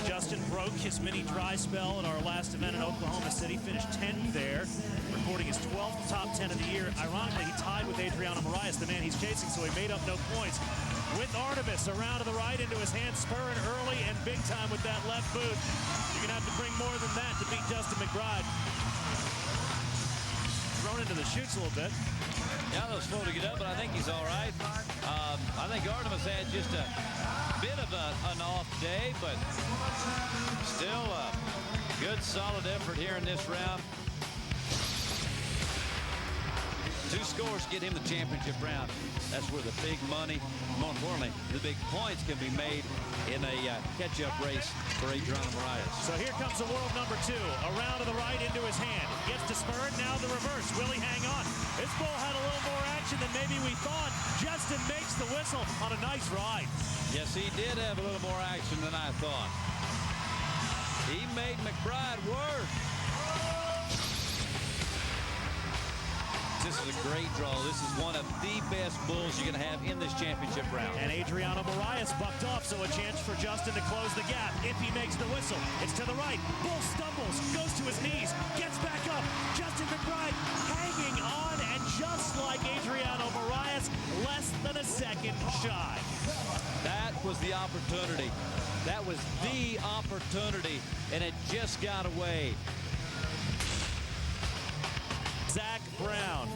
Justin broke his mini dry spell at our last event in Oklahoma City, finished 10th there, recording his 12th top 10 of the year. Ironically, he tied with Adriano Moraes, the man he's chasing, so he made up no points. With Artemis around to the right into his hand, spurring early and big time with that left boot. You're going to have to bring more than that to beat Justin McBride. Thrown into the chutes a little bit. Yeah, those slow to get up, but I think he's all right. I think Artemis had just a bit of an off day, but still a good, solid effort here in this round. 2 scores get him the championship round. That's where the big money, more importantly, the big points can be made in a catch-up race for Adriano Moraes. So here comes the world number 2. Around to the right into his hand. Gets to spur it. Now the reverse. Will he hang on? This bull had a little more action than maybe we thought. Justin makes the whistle on a nice ride. Yes, he did have a little more action than I thought. He made McBride work. This is a great draw. This is one of the best bulls you're going to have in this championship round. And Adriano Moraes bucked off, so a chance for Justin to close the gap. If he makes the whistle, it's to the right. Bull stumbles, goes to his knees, gets back up. Justin McBride hanging on, and just like Adriano Moraes, less than a second shy. That was the opportunity. That was the opportunity, and it just got away. Zach Brown,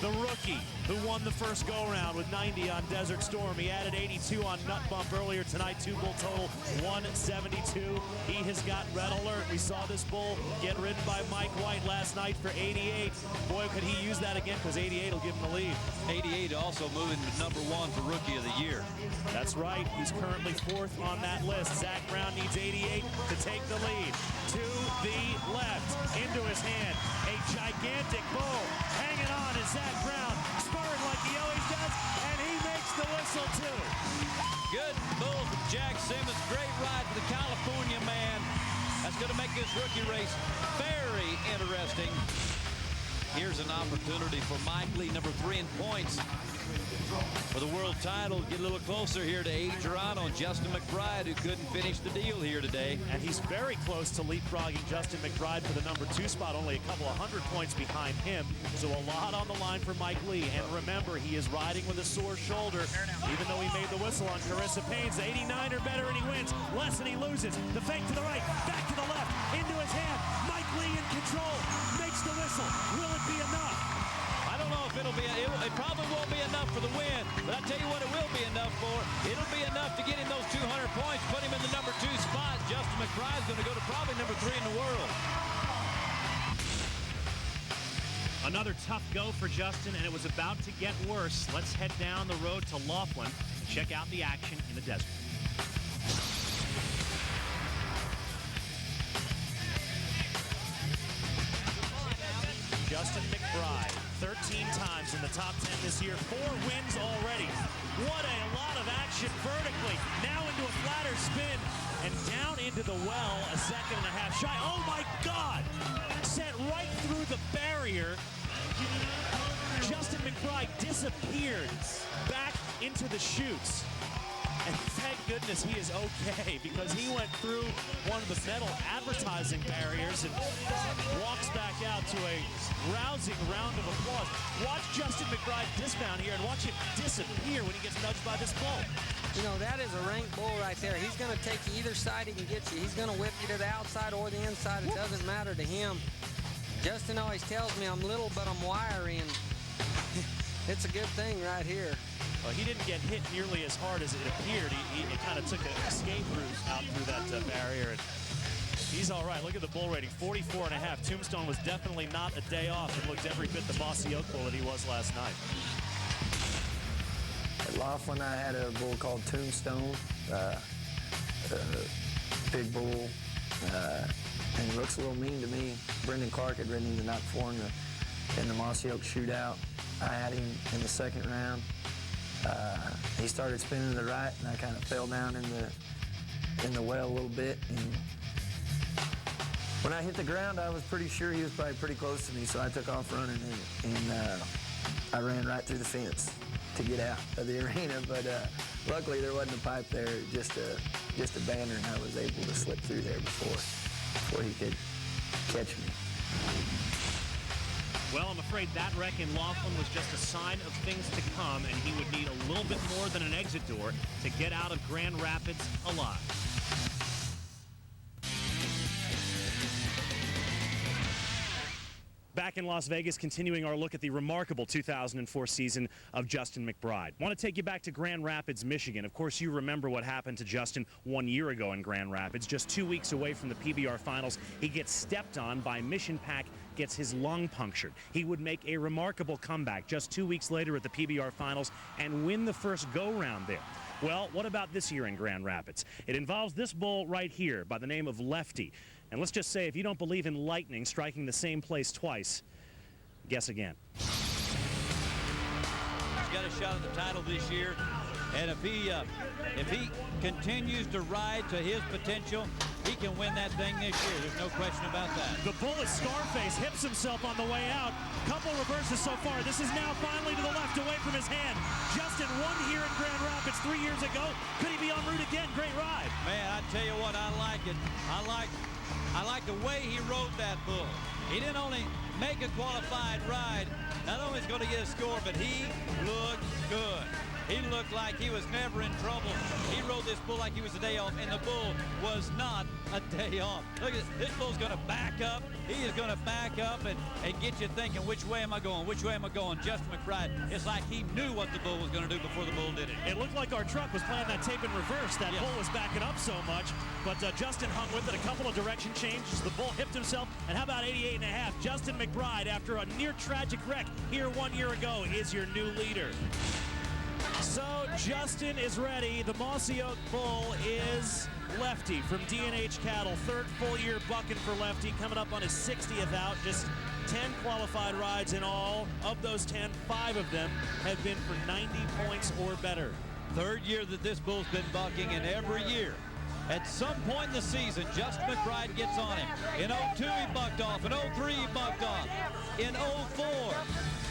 the rookie who won the first go-round with 90 on Desert Storm. He added 82 on Nut Bump earlier tonight. 2 bull total, 172. He has got red alert. We saw this bull get ridden by Mike White last night for 88. Boy, could he use that again, because 88 will give him the lead. 88 also moving to number 1 for Rookie of the Year. That's right. He's currently 4th on that list. Zach Brown needs 88 to take the lead. To the left, into his hand. A gigantic bull hanging on is Zach Brown, spurring like he always does, and he makes the whistle too. Good bull from Jack Simmons. Great ride for the California man. That's going to make this rookie race very interesting. Here's an opportunity for Mike Lee, number 3 in points, for the world title. Get a little closer here to Adriano and Justin McBride, who couldn't finish the deal here today. And he's very close to leapfrogging Justin McBride for the number 2 spot, only a couple of 100 points behind him. So a lot on the line for Mike Lee. And remember, he is riding with a sore shoulder, even though he made the whistle on Carissa Payne's. 89 or better, and he wins. Less and he loses. The fake to the right, back to the left, into his hand. Mike Lee in control, makes the whistle. Will it be enough? I don't know if it probably won't be enough for the win, but I tell you what it will be enough for. It'll be enough to get him those 200 points, put him in the number 2 spot. Justin McBride's going to go to probably number 3 in the world. Another tough go for Justin, and it was about to get worse. Let's head down the road to Laughlin and check out the action in the desert. Justin McBride, 13 times in the top 10 this year, 4 wins already. What a lot of action vertically. Now into a flatter spin and down into the well, a second and a half shy. Oh my God! Sent right through the barrier. Justin McBride disappeared back into the chutes. And thank goodness he is okay, because he went through one of the metal advertising barriers and walks back out to a rousing round of applause. Watch Justin McBride dismount here and watch him disappear when he gets nudged by this bull. You know, that is a ranked bull right there. He's going to take you either side he can get you. He's going to whip you to the outside or the inside. It doesn't matter to him. Justin always tells me I'm little, but I'm wiry, and it's a good thing right here. Well, he didn't get hit nearly as hard as it appeared. He kind of took an escape route out through that barrier. And he's all right. Look at the bull rating, 44.5. Tombstone was definitely not a day off. It looked every bit the bossy oak bull that he was last night. At Laughlin, I had a bull called Tombstone, big bull, and he looks a little mean to me. Brendan Clark had ridden him the night before in the Mossy Oak shootout. I had him in the second round. He started spinning to the right, and I kind of fell down in the well a little bit. And when I hit the ground, I was pretty sure he was probably pretty close to me, so I took off running, and I ran right through the fence to get out of the arena. But luckily, there wasn't a pipe there, just a banner, and I was able to slip through there before he could catch me. Well, I'm afraid that wreck in Laughlin was just a sign of things to come, and he would need a little bit more than an exit door to get out of Grand Rapids alive. Back Back in Las Vegas, continuing our look at the remarkable 2004 season of Justin McBride. Want to take you back to Grand Rapids, Michigan. Of course, you remember what happened to Justin 1 year ago in Grand Rapids. Just 2 weeks away from the PBR finals, he gets stepped on by Mission Pack, gets his lung punctured. He would make a remarkable comeback just 2 weeks later at the PBR finals and win the first go-round there. Well, what about this year in Grand Rapids? It involves this bull right here by the name of Lefty. And let's just say, if you don't believe in lightning striking the same place twice, guess again. He's got a shot at the title this year, and if he continues to ride to his potential, he can win that thing this year. There's no question about that. The bull is Scarface, hips himself on the way out. Couple reverses so far. This is now finally to the left, away from his hand. Justin won here in Grand Rapids 3 years ago. Could he be en route again? Great ride. Man, I tell you what, I like it. I like the way he rode that bull. He didn't only make a qualified ride, not only is he going to get a score, but he looked good. He looked like he was never in trouble. He rode this bull like he was a day off, and the bull was not a day off. Look at this. This bull's going to back up. He is going to back up and get you thinking, which way am I going? Which way am I going? Justin McBride, it's like he knew what the bull was going to do before the bull did it. It looked like our truck was playing that tape in reverse. That bull was backing up so much, but Justin hung with it. A couple of direction changes. The bull hipped himself, and how about 88.5? Justin McBride, after a near tragic wreck here 1 year ago, is your new leader. So Justin is ready. The Mossy Oak Bull is Lefty from D&H Cattle. Third full year bucking for Lefty, coming up on his 60th out. Just 10 qualified rides in all. Of those 10, 5 of them have been for 90 points or better. Third year that this bull's been bucking, and every year, at some point in the season, Justin McBride gets on him. In 02, he bucked off. In 03, he bucked off. In 04,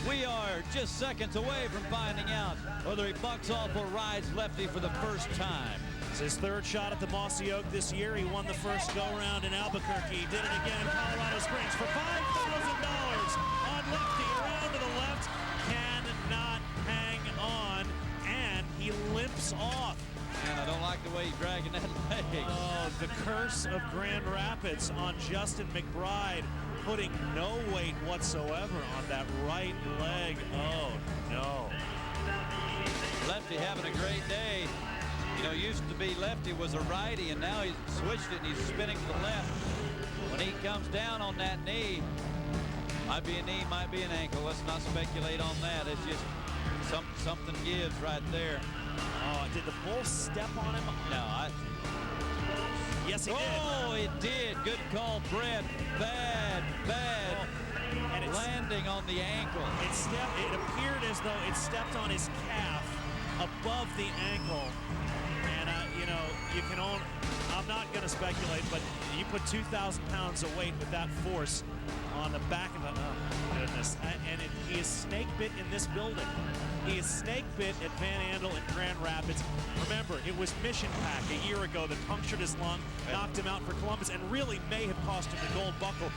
we are just seconds away from finding out whether he bucks off or rides Lefty for the first time. It's his third shot at the Mossy Oak this year. He won the first go-round in Albuquerque. He did it again in Colorado Springs for $5,000 on Lefty. Around to the left, cannot hang on, and he limps off. And I don't like the way he's dragging that leg. Oh, the curse of Grand Rapids on Justin McBride, putting no weight whatsoever on that right leg. Oh, no. Lefty having a great day. You know, used to be Lefty was a righty, and now he's switched it and he's spinning to the left. When he comes down on that knee, might be a knee, might be an ankle. Let's not speculate on that. It's just something gives right there. Oh, did the bull step on him? No, Yes, he did. Oh, it did. Good call, Brett. Bad. And it's landing on the ankle. It appeared as though it stepped on his calf above the ankle. And, you know, you can own, I'm not going to speculate, but you put 2,000 pounds of weight with that force on the back of it. Oh, goodness. And he is snake bit in this building. He is snake bit at Van Andel in Grand Rapids. Remember, it was Mission Pack a year ago that punctured his lung, knocked him out for Columbus, and really may have cost him the gold buckle.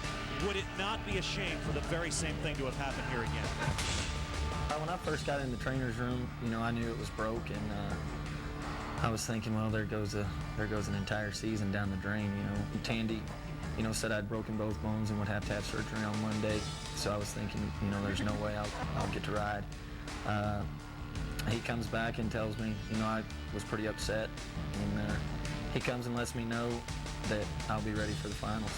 Would it not be a shame for the very same thing to have happened here again? When I first got in the trainer's room, you know, I knew it was broke, and I was thinking, well, there goes an entire season down the drain. You know, Tandy, you know, said I'd broken both bones and would have to have surgery on Monday. So I was thinking, you know, there's no way I'll get to ride. He comes back and tells me, you know, I was pretty upset, and he comes and lets me know that I'll be ready for the finals.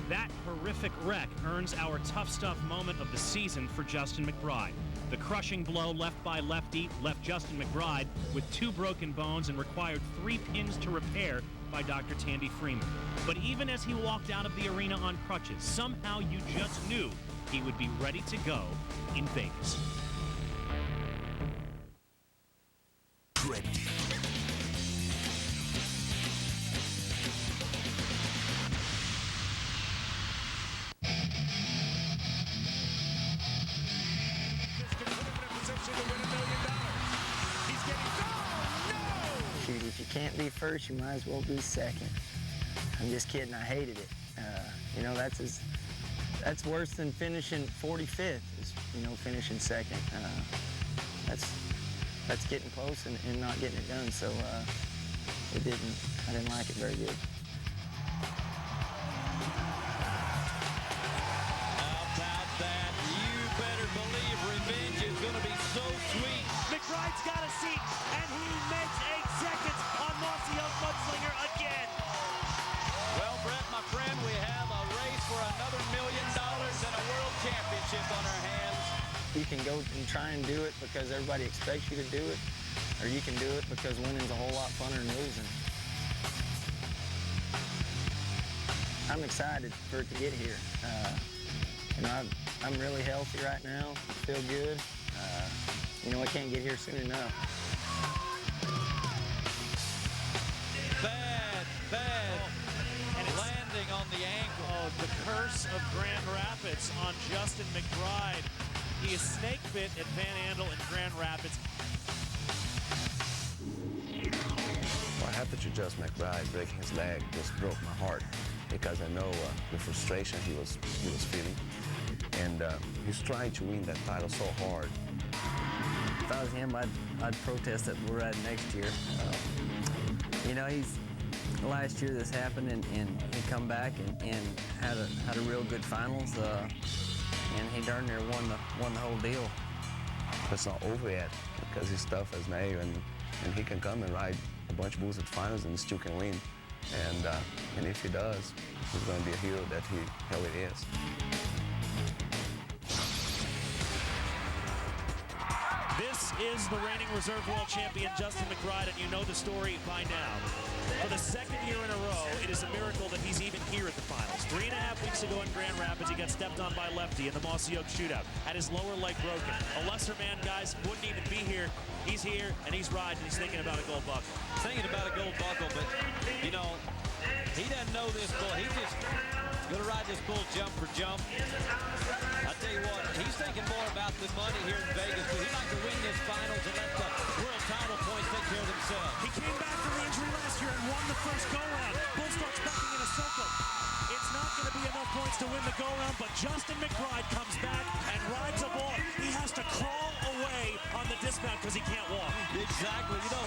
That horrific wreck earns our tough stuff moment of the season for Justin McBride. The crushing blow left by Lefty left Justin McBride with 2 broken bones and required 3 pins to repair by Dr. Tandy Freeman. But even as he walked out of the arena on crutches, somehow you just knew he would be ready to go in Vegas. Ready. Shoot, if you can't be first, you might as well be second. I'm just kidding. I hated it. You know, that's worse than finishing 45th. Is, you know, finishing second. That's getting close and not getting it done. So I didn't like it very good. McBride's got a seat, and he makes 8 seconds on Mossy Oak Mudslinger again. Well, Brett, my friend, we have a race for another $1 million and a world championship on our hands. You can go and try and do it because everybody expects you to do it, or you can do it because winning's a whole lot funner than losing. I'm excited for it to get here. You know, I'm really healthy right now, feel good. You know, I can't get here soon enough. Bad landing on the ankle. Oh, the curse of Grand Rapids on Justin McBride. He is snake bit at Van Andel and Grand Rapids. What happened to Justin McBride breaking his leg just broke my heart because I know the frustration he was feeling, and he's trying to win that title so hard. If I was him, I'd protest that bull ride next year. You know, last year this happened, and he come back and had a real good finals, and he darn near won the whole deal. It's not over yet because he's tough as nail, and he can come and ride a bunch of bulls at finals and still can win. And if he does, he's going to be a hero that he really is. This is the reigning reserve world champion, Justin McBride, and you know the story by now. For the second year in a row, it is a miracle that he's even here at the finals. 3.5 weeks ago in Grand Rapids, he got stepped on by Lefty in the Mossy Oak shootout. Had his lower leg broken. A lesser man, guys, wouldn't even be here. He's here, and he's riding. He's thinking about a gold buckle. Thinking about a gold buckle, but, you know, he doesn't know this bull. He's just going to ride this bull jump for jump. I tell you what, he's thinking more about the money here in Vegas, but he'd like to win this finals and let the world title points take care of themselves. He came back from the injury last year and won the first go-round. Bull starts backing in a circle. It's not going to be enough points to win the go-round, but Justin McBride comes back and rides a bull. He has to crawl away on the dismount because he can't walk. Exactly. You know,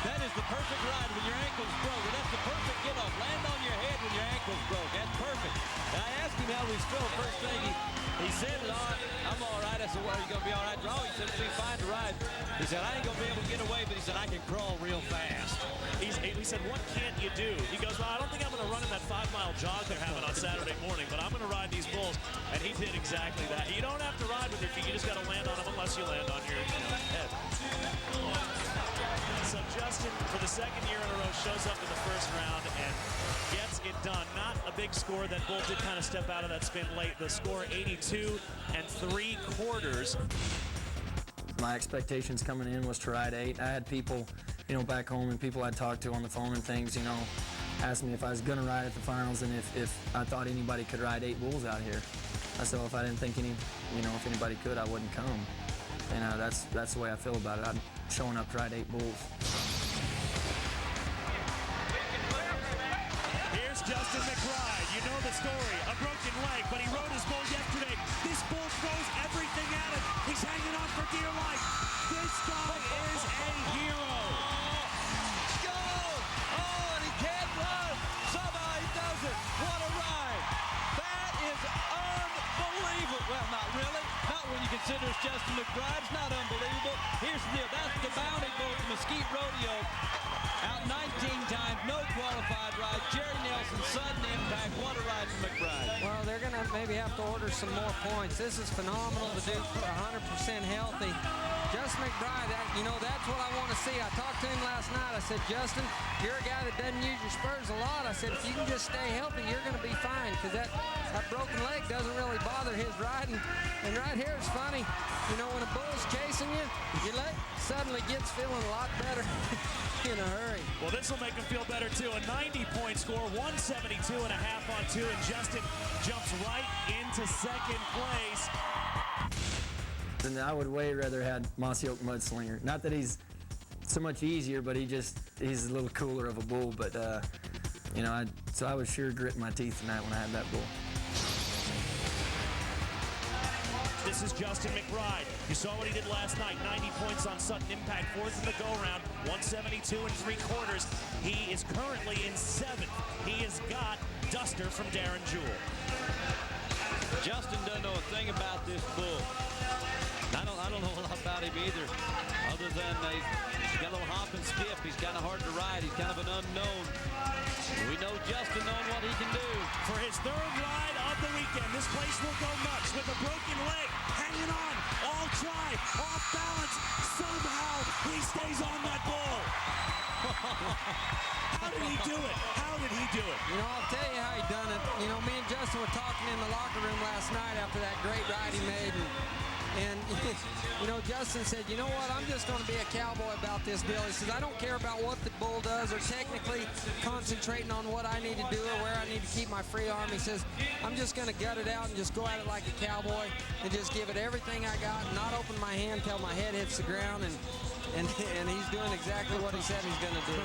that is the perfect ride when your ankle's broke. That's the perfect get-off. Land on your head when your ankle's broke. That's perfect. And I asked him how he's feeling first thing. He said, I'm all right. I said, well, are you going to be all right? Oh, he said, it'll be fine to ride. He said, I ain't going to be able to get away, but he said, I can crawl real fast. He said, what can't you do? He goes, well, I don't think I'm going to run in that 5-mile jog they're having on Saturday morning, but I'm going to ride these bulls. And he did exactly that. You don't have to ride with your feet. You just got to land on them unless you land on your head. So Justin, for the second year in a row, shows up in the first round and gets it done. Not a big score. That bull did kind of step out of that spin late. The score 82 3/4. My expectations coming in was to ride 8. I had people, you know, back home and people I'd talked to on the phone and things, you know, asked me if I was going to ride at the finals and if I thought anybody could ride 8 bulls out here. I said, well, if I didn't think if anybody could, I wouldn't come. And that's the way I feel about it. I'm showing up to ride 8 bulls. Here's Justin McBride. You know the story. A broken leg, but he rode his bull yesterday. This bull throws everything at him. He's hanging on for dear life. This guy is a hero. Go! Oh, and he can't run. Somehow he does it. What a ride. That is unbelievable. Well, not really. Not when you consider it's Justin McBride. It's not unbelievable. Here's the deal. That's the bounty bull from Mesquite Rodeo. Out 19 times, no qualified ride. Jerry Nelson, sudden impact. What a ride from McBride. Well, they're going to maybe have to order some more points. This is phenomenal to do 100% healthy. Justin McBride, that's what I want to see. I talked to him last night. I said, Justin, you're a guy that doesn't use your spurs a lot. I said, if you can just stay healthy, you're going to be fine because that broken leg doesn't really bother his riding. And right here it's funny. You know, when a bull's chasing you, your leg suddenly gets feeling a lot better in a hurry. Well, this will make him feel better, too. A 90-point score, 172.5 on 2, and Justin jumps right into second place. And I would way rather had Mossy Oak Mudslinger. Not that he's so much easier, but he's a little cooler of a bull. But, so I was sure gritting my teeth tonight when I had that bull. This is Justin McBride. You saw what he did last night. 90 points on sudden impact, 4th in the go-round, 172 3/4. He is currently in 7th. He has got Duster from Darren Jewell. Justin doesn't know a thing about this bull. I don't know a lot about him either, other than he's got a little hop and skip. He's kind of hard to ride. He's kind of an unknown. We know Justin knowing what he can do. For his third ride of the weekend, this place will go nuts with a broken leg, hanging on, all dry, off balance. Somehow he stays on that bull. How did he do it? How did he do it? You know, I'll tell you how he done it. You know, me and Justin were talking in the locker room last night after that great ride he made. And you know, Justin said, you know what, I'm just going to be a cowboy about this deal. He says, I don't care about what the bull does or technically concentrating on what I need to do or where I need to keep my free arm. He says, I'm just going to gut it out and just go at it like a cowboy and just give it everything I got and not open my hand till my head hits the ground. And he's doing exactly what he said he's going to do.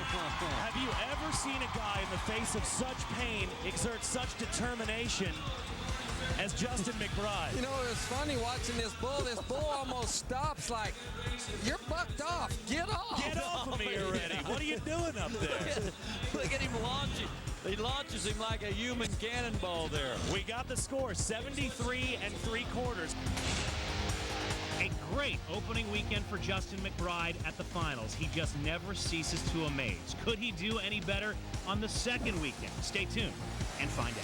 Have you ever seen a guy in the face of such pain exert such determination as Justin McBride? You know, it was funny watching this bull. This bull almost stops like, you're bucked off. Get off. Get off of me already. What are you doing up there? Look at him launching. He launches him like a human cannonball there. We got the score, 73 3/4. A great opening weekend for Justin McBride at the finals. He just never ceases to amaze. Could he do any better on the second weekend? Stay tuned and find out.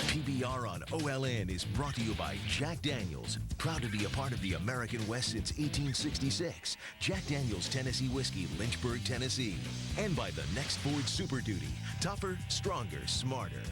PBR on OLN is brought to you by Jack Daniels, proud to be a part of the American West since 1866. Jack Daniels Tennessee Whiskey, Lynchburg, Tennessee. And by the Next Ford Super Duty, tougher, stronger, smarter.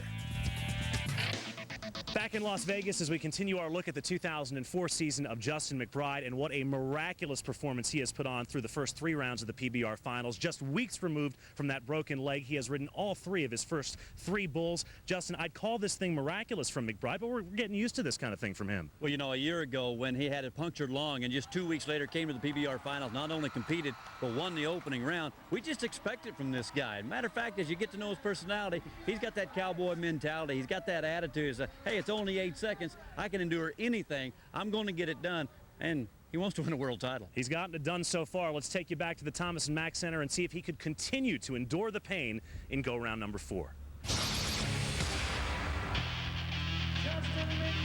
Back in Las Vegas as we continue our look at the 2004 season of Justin McBride and what a miraculous performance he has put on through the first 3 rounds of the PBR finals. Just weeks removed from that broken leg, he has ridden all 3 of his first 3 bulls. Justin, I'd call this thing miraculous from McBride, but we're getting used to this kind of thing from him. Well, you know, a year ago when he had a punctured lung and just 2 weeks later came to the PBR finals, not only competed but won the opening round, we just expected from this guy. Matter of fact, as you get to know his personality, he's got that cowboy mentality. He's got that attitude. He's hey, it's only 8 seconds. I can endure anything. I'm going to get it done. And he wants to win a world title. He's gotten it done so far. Let's take you back to the Thomas & Mack Center and see if he could continue to endure the pain in go-round number 4.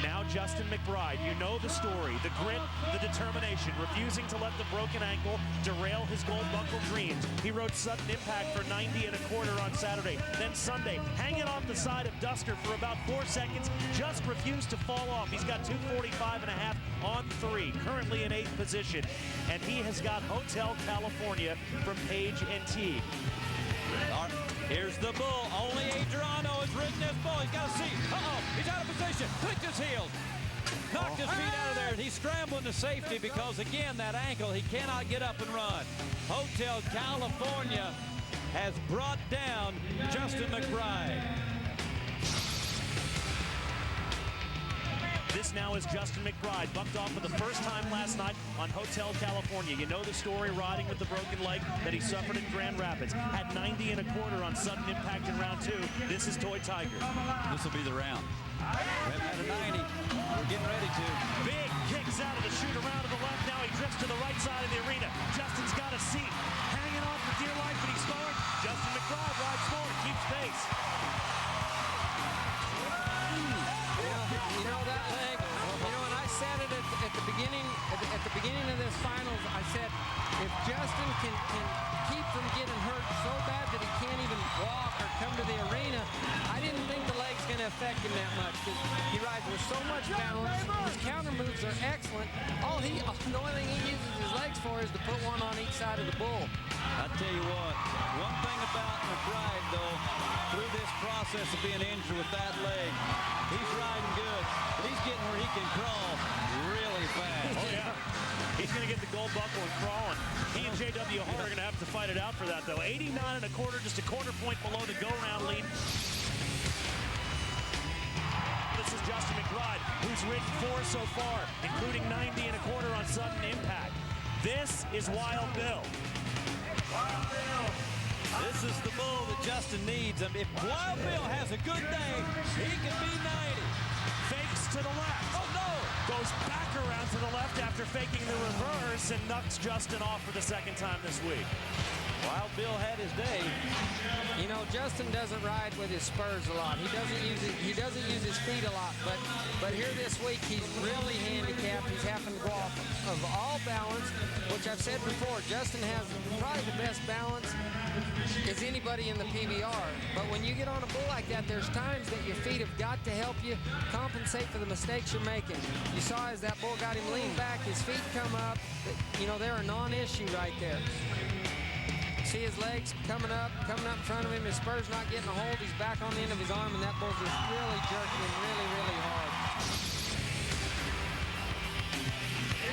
Now Justin McBride, you know the story, the grit, the determination, refusing to let the broken ankle derail his gold buckle dreams. He rode sudden impact for 90 1/4 on Saturday. Then Sunday, hanging off the side of Duster for about 4 seconds, just refused to fall off. He's got 2:45.5 on 3, currently in 8th position. And he has got Hotel California from Page and T. Here's the bull. Only Adriano has ridden this bull. He's got a seat. He's out of position. Clicked his heels. Knocked his feet out of there. He's scrambling to safety because, again, that ankle, he cannot get up and run. Hotel California has brought down Justin McBride. This now is Justin McBride, bucked off for the first time last night on Hotel California. You know the story, riding with the broken leg that he suffered in Grand Rapids. Had 90 1/4 on sudden impact in round 2. This is Toy Tiger. This will be the round. We haven't had a 90. We're getting ready to. Big kicks out of the shoot around to the left. Now he drifts to the right side of the arena. Justin's got a seat. Hanging on for dear life, but he's forward. Justin McBride rides forward, keeps pace. You know that leg. You know, and I said it at the beginning of this finals. I said if Justin can keep from getting hurt so bad that he can't even walk or come to the arena, I didn't think the leg's going to affect him that much because he rides with so much balance. His counter moves are excellent. The only thing he uses his legs for is to put one on each side of the bull. I tell you what, one thing about McBride, though, through this process of being injured with that leg, he's riding good, but he's getting where he can crawl really fast. Oh, yeah. He's going to get the gold buckle and crawling. He and J.W. Hart are going to have to fight it out for that, though. 89 1/4, just a quarter point below the go-round lead. This is Justin McBride, who's ridden 4 so far, including 90 1/4 on sudden impact. This is Wild Bill. Wild Bill. This is the bull that Justin needs. I mean, if Wild Bill has a good day, he can be 90. Fakes to the left. Oh, no. Goes back around to the left after faking the reverse and knocks Justin off for the second time this week. Wild Bill had his day. You know, Justin doesn't ride with his spurs a lot. He doesn't use his feet a lot. But here this week, he's really handicapped. He's having to go off of all balance, which I've said before. Justin has probably the best balance as anybody in the PBR. But when you get on a bull like that, there's times that your feet have got to help you compensate for the mistakes you're making. You saw as that bull got him leaned back, his feet come up. You know, they're a non-issue right there. See his legs coming up in front of him. His spur's not getting a hold. He's back on the end of his arm, and that bull's just really jerking him really, really hard.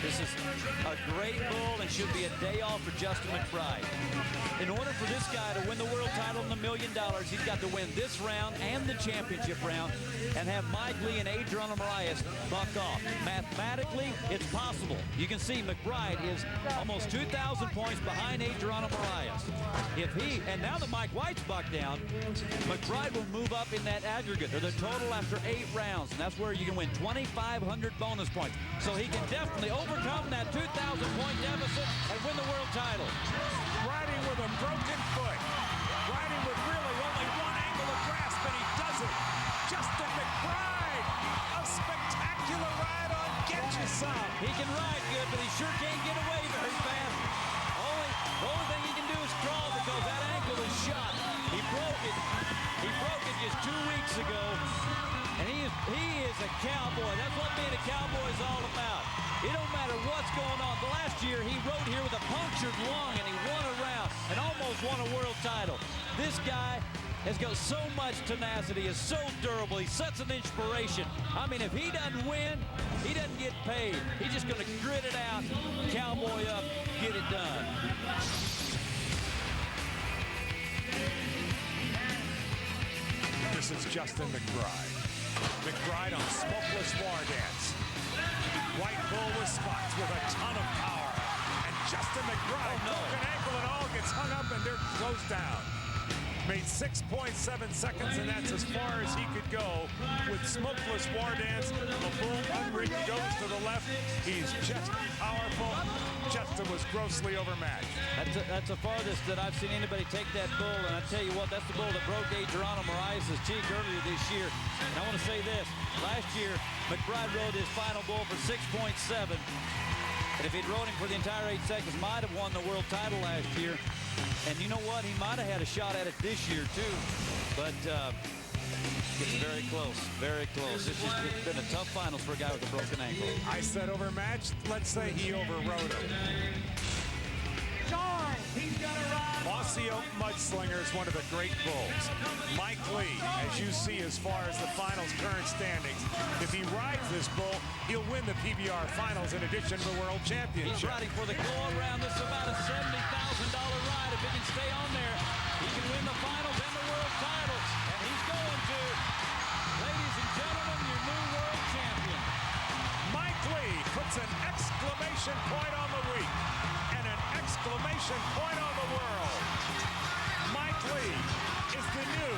This is a great bull and should be a day off for Justin McBride. In order for this guy to win the world title and $1 million, he's got to win this round and the championship round and have Mike Lee and Adriano Moraes buck off. Mathematically, it's possible. You can see McBride is almost 2,000 points behind Adriano Moraes. And now that Mike White's bucked down, McBride will move up in that aggregate, or the total after 8 rounds, and that's where you can win 2,500 bonus points. So he can definitely overcome that 2,000-point deficit and win the world title. Riding with a broken foot. Riding with really only one angle of grasp, and he does it. Justin McBride, a spectacular ride on Get You Some. He can ride good, but he sure can't get away very fast. The only thing he can do is crawl because that ankle is shot. He broke it. He broke it just 2 weeks ago. And he is a cowboy. That's what being a cowboy is all about. It don't matter what's going on. The last year, he rode here with a punctured lung, and he won a round and almost won a world title. This guy has got so much tenacity, is so durable. He's such an inspiration. I mean, if he doesn't win, he doesn't get paid. He's just going to grit it out, cowboy up, get it done. This is Justin McBride. McBride on Smokeless War Dance. White bull with spots with a ton of power. And Justin McBride, broken ankle and all, gets hung up and they're closed down. Made 6.7 seconds, and that's as far as he could go with Smokeless War Dance. The bull unrigged goes to the left. He's just powerful. Justin was grossly overmatched. That's the farthest that I've seen anybody take that bull, and I tell you what, that's the bull that broke Adriano Moraes' cheek earlier this year. And I want to say this, last year, McBride rode his final bull for 6.7, and if he'd rode him for the entire 8 seconds, might have won the world title last year. And you know what? He might have had a shot at it this year, too. But it's very close, very close. It's been a tough finals for a guy with a broken ankle. I said overmatched. Let's say he overrode him. Mossy Oak Mudslinger is one of the great bulls. Mike Lee, as you see as far as the finals current standings, if he rides this bull, he'll win the PBR finals in addition to the World Championship. He's riding for the go-around. This is about a $70,000 ride. If he can stay on there, he can win the finals and the world title. And he's going to. Ladies and gentlemen, your new world champion. Mike Lee puts an exclamation point on the week and an exclamation point on the world. Mike Lee is the new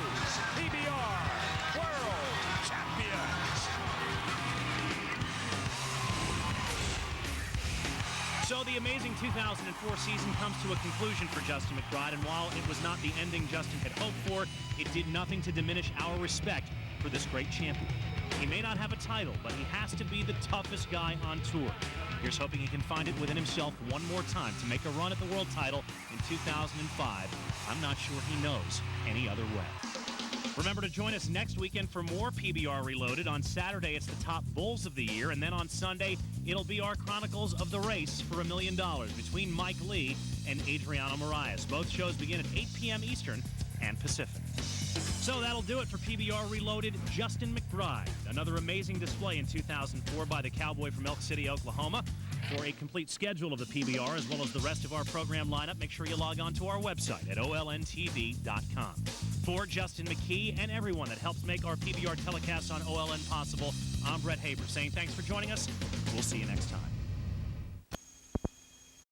PBR World Champion. So the amazing 2004 season comes to a conclusion for Justin McBride, and while it was not the ending Justin had hoped for, it did nothing to diminish our respect for this great champion. He may not have a title, but he has to be the toughest guy on tour. Here's hoping he can find it within himself one more time to make a run at the world title in 2005. I'm not sure he knows any other way. Remember to join us next weekend for more PBR Reloaded. On Saturday, it's the top bulls of the year, and then on Sunday, it'll be our chronicles of the race for $1 million between Mike Lee and Adriano Moraes. Both shows begin at 8 p.m. Eastern and Pacific. So that'll do it for PBR Reloaded. Justin McBride, another amazing display in 2004 by the Cowboy from Elk City, Oklahoma. For a complete schedule of the PBR as well as the rest of our program lineup, make sure you log on to our website at olntv.com. For Justin McKee and everyone that helps make our PBR telecasts on OLN possible, I'm Brett Haber saying thanks for joining us. We'll see you next time.